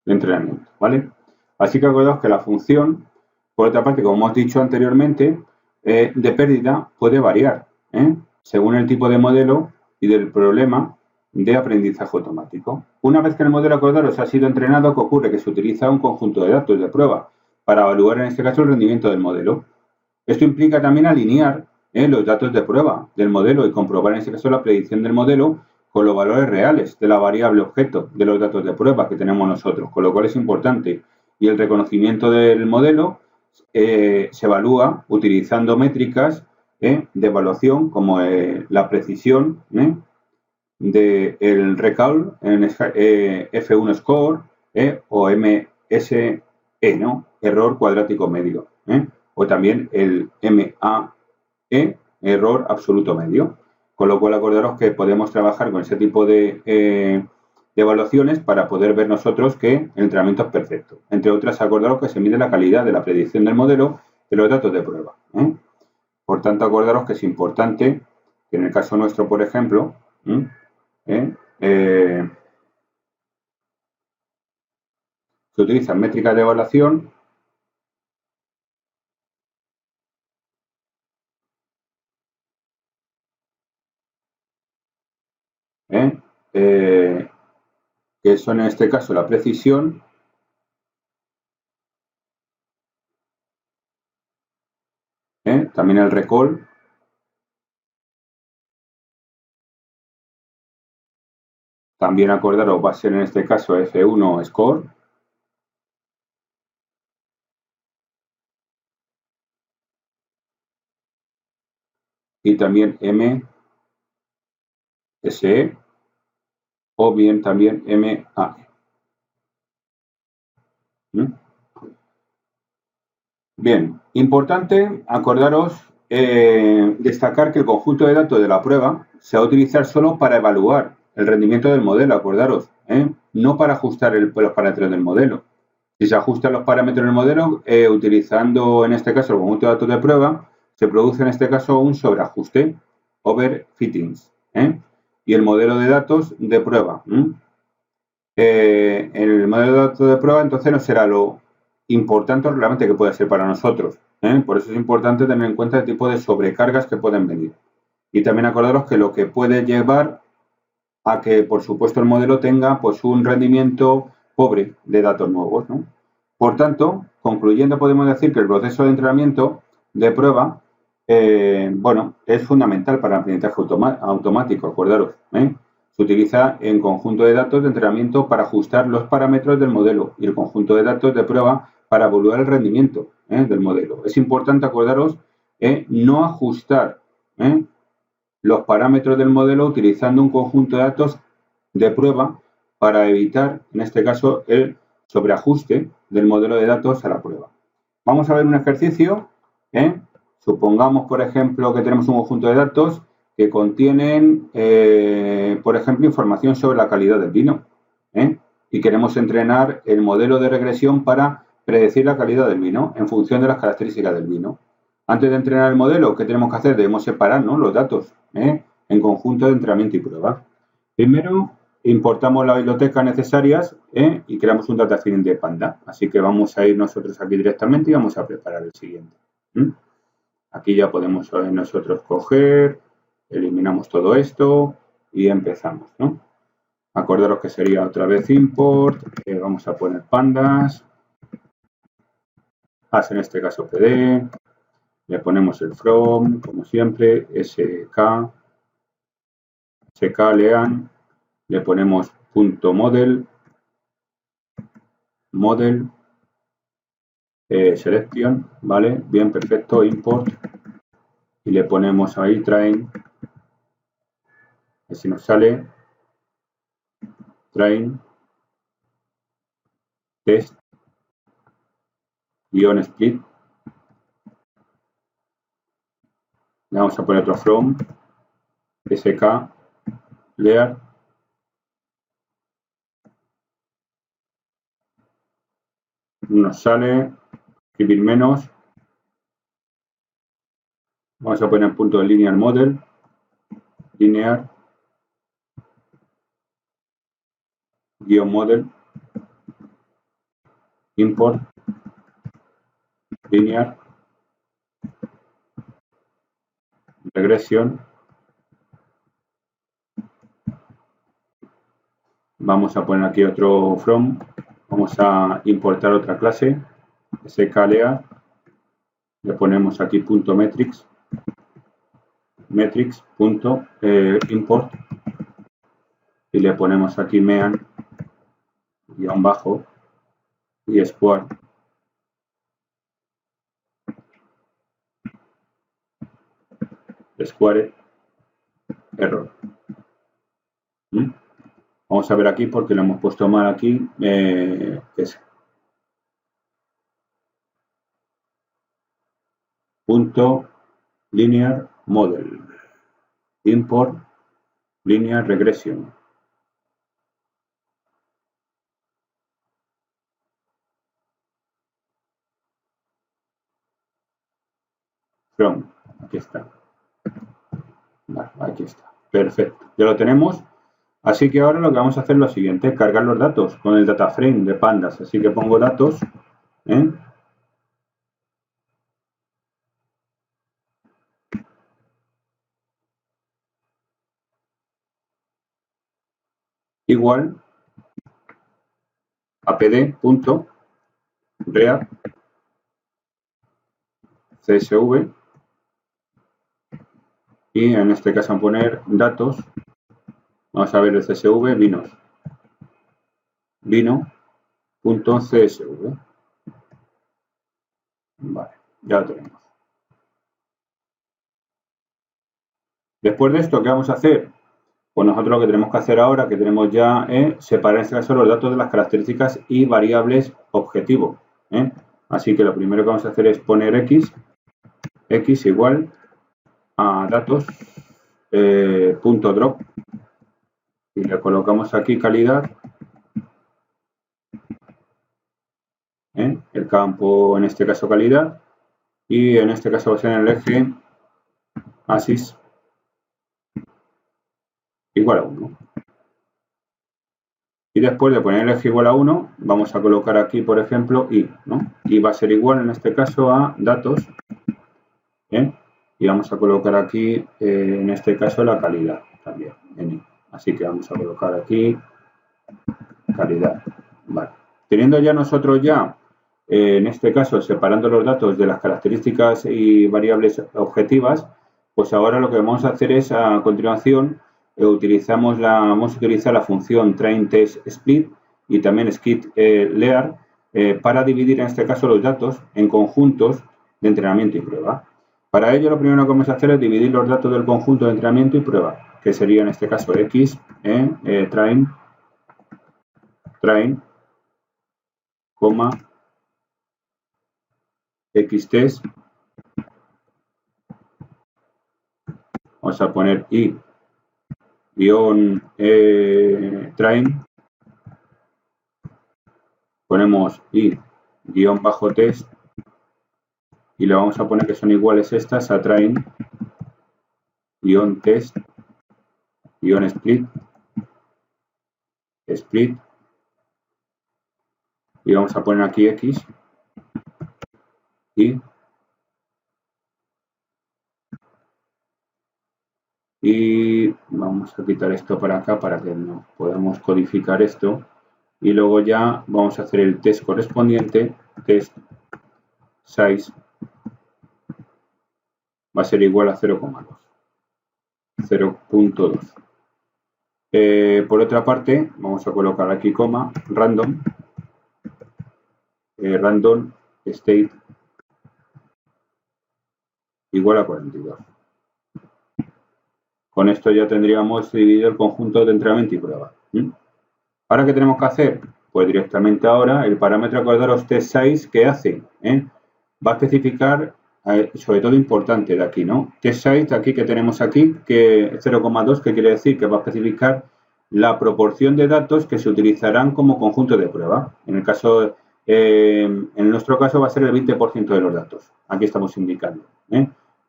de entrenamiento, ¿vale? Así que acordaos que la función, por otra parte, como hemos dicho anteriormente, de pérdida puede variar, según el tipo de modelo y del problema de aprendizaje automático. Una vez que el modelo, acordaros, ha sido entrenado, ¿qué ocurre? Que se utiliza un conjunto de datos de prueba para evaluar, en este caso, el rendimiento del modelo. Esto implica también alinear los datos de prueba del modelo y comprobar, en este caso, la predicción del modelo con los valores reales de la variable objeto de los datos de prueba que tenemos nosotros, con lo cual es importante. Y el reconocimiento del modelo se evalúa utilizando métricas de evaluación como la precisión del recall en F1 score o MSE, ¿no?, error cuadrático medio, o también el MAE, error absoluto medio. Con lo cual, acordaros que podemos trabajar con ese tipo de evaluaciones para poder ver nosotros que el entrenamiento es perfecto. Entre otras, acordaros que se mide la calidad de la predicción del modelo de los datos de prueba. Por tanto, acordaros que es importante que en el caso nuestro, por ejemplo, se utilizan métricas de evaluación que son, en este caso, la precisión, también el recall, también acordaros va a ser en este caso F1 score, y también SE o bien también MAE. Bien, importante, acordaros, destacar que el conjunto de datos de la prueba se va a utilizar solo para evaluar el rendimiento del modelo, acordaros, no para ajustar los parámetros del modelo. Si se ajustan los parámetros del modelo, utilizando en este caso el conjunto de datos de prueba, se produce en este caso un sobreajuste, overfittings, y el modelo de datos de prueba. El modelo de datos de prueba entonces no será lo importante realmente que puede ser para nosotros. Por eso es importante tener en cuenta el tipo de sobrecargas que pueden venir. Y también acordaros que lo que puede llevar a que, por supuesto, el modelo tenga pues, un rendimiento pobre de datos nuevos, ¿no? Por tanto, concluyendo, podemos decir que el proceso de entrenamiento de prueba, bueno, es fundamental para el aprendizaje automático, acordaros. Se utiliza en conjunto de datos de entrenamiento para ajustar los parámetros del modelo y el conjunto de datos de prueba para evaluar el rendimiento del modelo. Es importante, acordaros, no ajustar los parámetros del modelo utilizando un conjunto de datos de prueba para evitar, en este caso, el sobreajuste del modelo de datos a la prueba. Vamos a ver un ejercicio. Supongamos, por ejemplo, que tenemos un conjunto de datos que contienen, por ejemplo, información sobre la calidad del vino. Y queremos entrenar el modelo de regresión para predecir la calidad del vino en función de las características del vino. Antes de entrenar el modelo, ¿qué tenemos que hacer? Debemos separar, ¿no?, los datos en conjunto de entrenamiento y prueba. Primero, importamos las bibliotecas necesarias y creamos un dataframe de Panda. Así que vamos a ir nosotros aquí directamente y vamos a preparar el siguiente. Aquí ya podemos nosotros coger, eliminamos todo esto y empezamos, ¿no? Acordaros que sería otra vez import, vamos a poner pandas, en este caso pd, le ponemos el from, como siempre, sk lean, le ponemos punto model, selection, ¿vale? Bien, perfecto, import, y le ponemos ahí train, si nos sale, train, test, guión split, le vamos a poner otro from, sk, lear, nos sale, escribir menos, vamos a poner punto de linear model, linear, guión model, import, linear, regresión, vamos a poner aquí otro from, vamos a importar otra clase, sklear, le ponemos aquí punto metrics, punto import, y le ponemos aquí mean, guión bajo, y square, error. Vamos a ver aquí porque lo hemos puesto mal aquí, punto linear model, import linear regression. From, aquí está. Vale, aquí está. Perfecto. Ya lo tenemos. Así que ahora lo que vamos a hacer es lo siguiente, cargar los datos con el data frame de pandas. Así que pongo datos, igual a pd.react csv y en este caso a poner datos, vamos a ver el csv vino.csv. Vale, ya lo tenemos. Después de esto, ¿qué vamos a hacer? Pues nosotros lo que tenemos que hacer ahora, que tenemos ya, es separar en este caso los datos de las características y variables objetivo. Así que lo primero que vamos a hacer es poner x igual a datos punto drop y le colocamos aquí calidad, el campo en este caso calidad, y en este caso va a ser en el eje axis igual a 1. Y después de poner el eje igual a 1, vamos a colocar aquí, por ejemplo, y, ¿no? Y va a ser igual en este caso a datos, y vamos a colocar aquí, en este caso, la calidad también, en i. Así que vamos a colocar aquí calidad. Vale. Teniendo ya nosotros en este caso, separando los datos de las características y variables objetivas, pues ahora lo que vamos a hacer es, a continuación, vamos a utilizar la función trainTestSplit y también skip_lear para dividir en este caso los datos en conjuntos de entrenamiento y prueba. Para ello, lo primero que vamos a hacer es dividir los datos del conjunto de entrenamiento y prueba, que sería en este caso x train, xtest. Vamos a poner i train, ponemos i -test y le vamos a poner que son iguales estas a train -test split y vamos a poner aquí x y vamos a quitar esto para acá para que no podamos codificar esto, y luego ya vamos a hacer el test correspondiente, test size va a ser igual a 0,2. Por otra parte, vamos a colocar aquí coma, random state igual a 42. Con esto ya tendríamos dividido el conjunto de entrenamiento y prueba. ¿Ahora qué tenemos que hacer? Pues directamente ahora el parámetro, acordaros, test size, ¿qué hace? Va a especificar, sobre todo importante de aquí, ¿no? Test size de aquí que tenemos aquí, que 0,2, que quiere decir que va a especificar la proporción de datos que se utilizarán como conjunto de prueba. En nuestro caso va a ser el 20% de los datos. Aquí estamos indicando.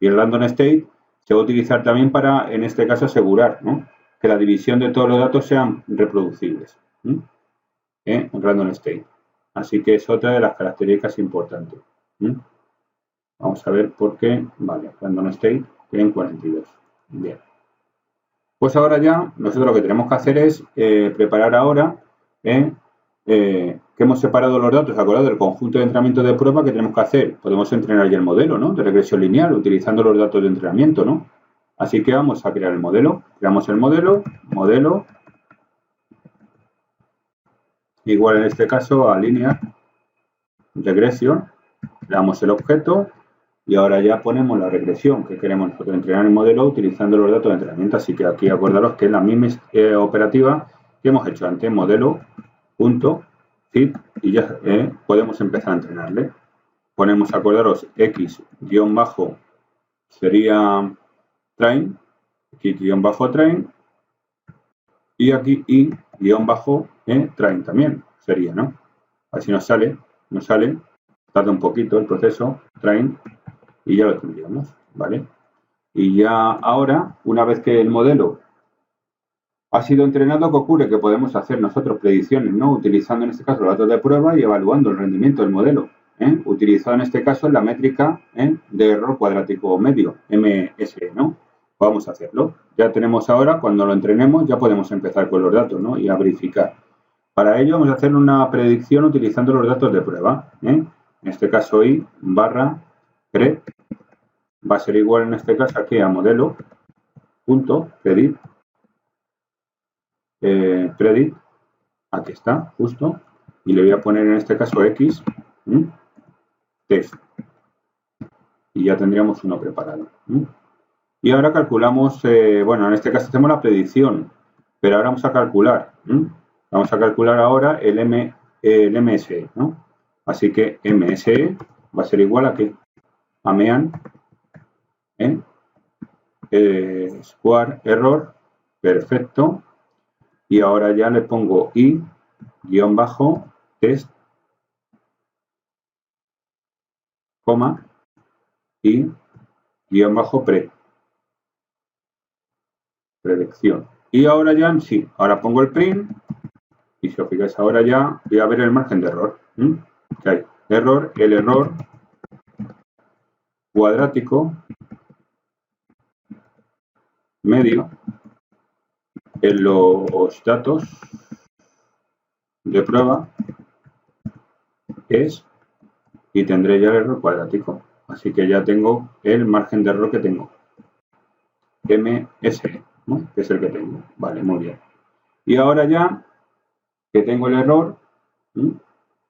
Y el random state se va a utilizar también para, en este caso, asegurar, ¿no?, que la división de todos los datos sean reproducibles. En random state. Así que es otra de las características importantes. Vamos a ver por qué. Vale, random state en 42. Bien. Pues ahora ya, nosotros lo que tenemos que hacer es preparar ahora que hemos separado los datos, acordado del conjunto de entrenamiento de prueba. que tenemos que hacer? Podemos entrenar ya el modelo, ¿no?, de regresión lineal utilizando los datos de entrenamiento, ¿no? Así que vamos a crear el modelo. Creamos el modelo igual en este caso a linear regression. Creamos el objeto y ahora ya ponemos la regresión que queremos nosotros entrenar el modelo utilizando los datos de entrenamiento. Así que aquí acordaros que es la misma operativa que hemos hecho antes, modelo.fit, y ya podemos empezar a entrenarle. Ponemos, acordaros, x sería train, x-train, y aquí y-train también sería, ¿no? Así nos sale, tarda un poquito el proceso, train, y ya lo tendríamos, ¿vale? Y ya ahora, una vez que el modelo ha sido entrenado, ¿qué ocurre? Que podemos hacer nosotros predicciones, ¿no?, utilizando en este caso los datos de prueba y evaluando el rendimiento del modelo, utilizado en este caso en la métrica de error cuadrático medio, MSE, ¿no? Vamos a hacerlo. Ya tenemos ahora, cuando lo entrenemos, ya podemos empezar con los datos, ¿no?, y a verificar. Para ello vamos a hacer una predicción utilizando los datos de prueba. En este caso i/pre va a ser igual en este caso aquí a modelo.predict, aquí está, justo, y le voy a poner en este caso x test, y ya tendríamos uno preparado. Y ahora calculamos, bueno, en este caso hacemos la predicción. Pero ahora vamos a calcular. Vamos a calcular ahora el MSE, ¿no? Así que MSE va a ser igual a ¿qué? A mean square error, perfecto. Y ahora ya le pongo i guión bajo test, coma, y guión bajo predicción. Y ahora ya, sí, ahora pongo el print, y si os fijáis ahora ya voy a ver el margen de error. ¿Qué hay? Error, el error cuadrático medio en los datos de prueba es, y tendré ya el error cuadrático. Así que ya tengo el margen de error que tengo. MS, ¿no? Que es el que tengo. Vale, muy bien. Y ahora ya que tengo el error,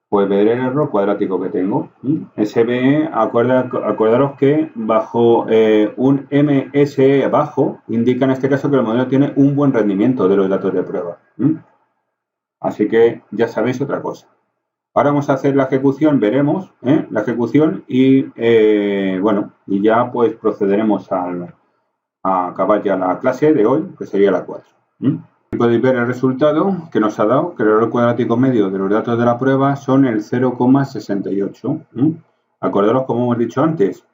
pues veré el error cuadrático que tengo. SBE, acordaros que bajo un MSE bajo indica en este caso que el modelo tiene un buen rendimiento de los datos de prueba. Así que ya sabéis otra cosa. Ahora vamos a hacer la ejecución, veremos la ejecución y bueno, y ya pues procederemos a acabar ya la clase de hoy, que sería la 4. Podéis ver el resultado que nos ha dado, que el error cuadrático medio de los datos de la prueba son el 0,68. Acordaros, como hemos dicho antes,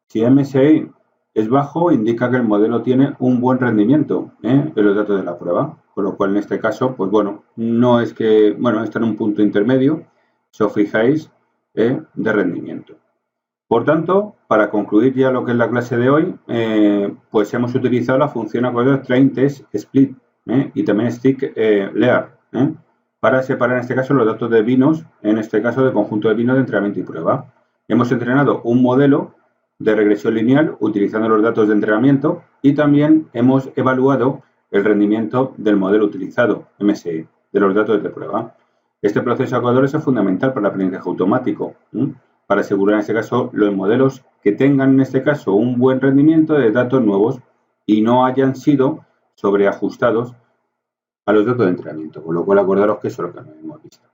si MSI es bajo, indica que el modelo tiene un buen rendimiento en los datos de la prueba, con lo cual en este caso, pues bueno, no es que, bueno, está en un punto intermedio, si os fijáis, de rendimiento. Por tanto, para concluir ya lo que es la clase de hoy, pues hemos utilizado la función train test split y también stick layer para separar en este caso los datos de vinos, en este caso de conjunto de vinos de entrenamiento y prueba. Hemos entrenado un modelo de regresión lineal utilizando los datos de entrenamiento y también hemos evaluado el rendimiento del modelo utilizado, MSI, de los datos de prueba. Este proceso de ecuadores es fundamental para el aprendizaje automático, para asegurar en este caso los modelos que tengan en este caso un buen rendimiento de datos nuevos y no hayan sido sobreajustados a los datos de entrenamiento, con lo cual acordaros que eso es lo que hemos visto.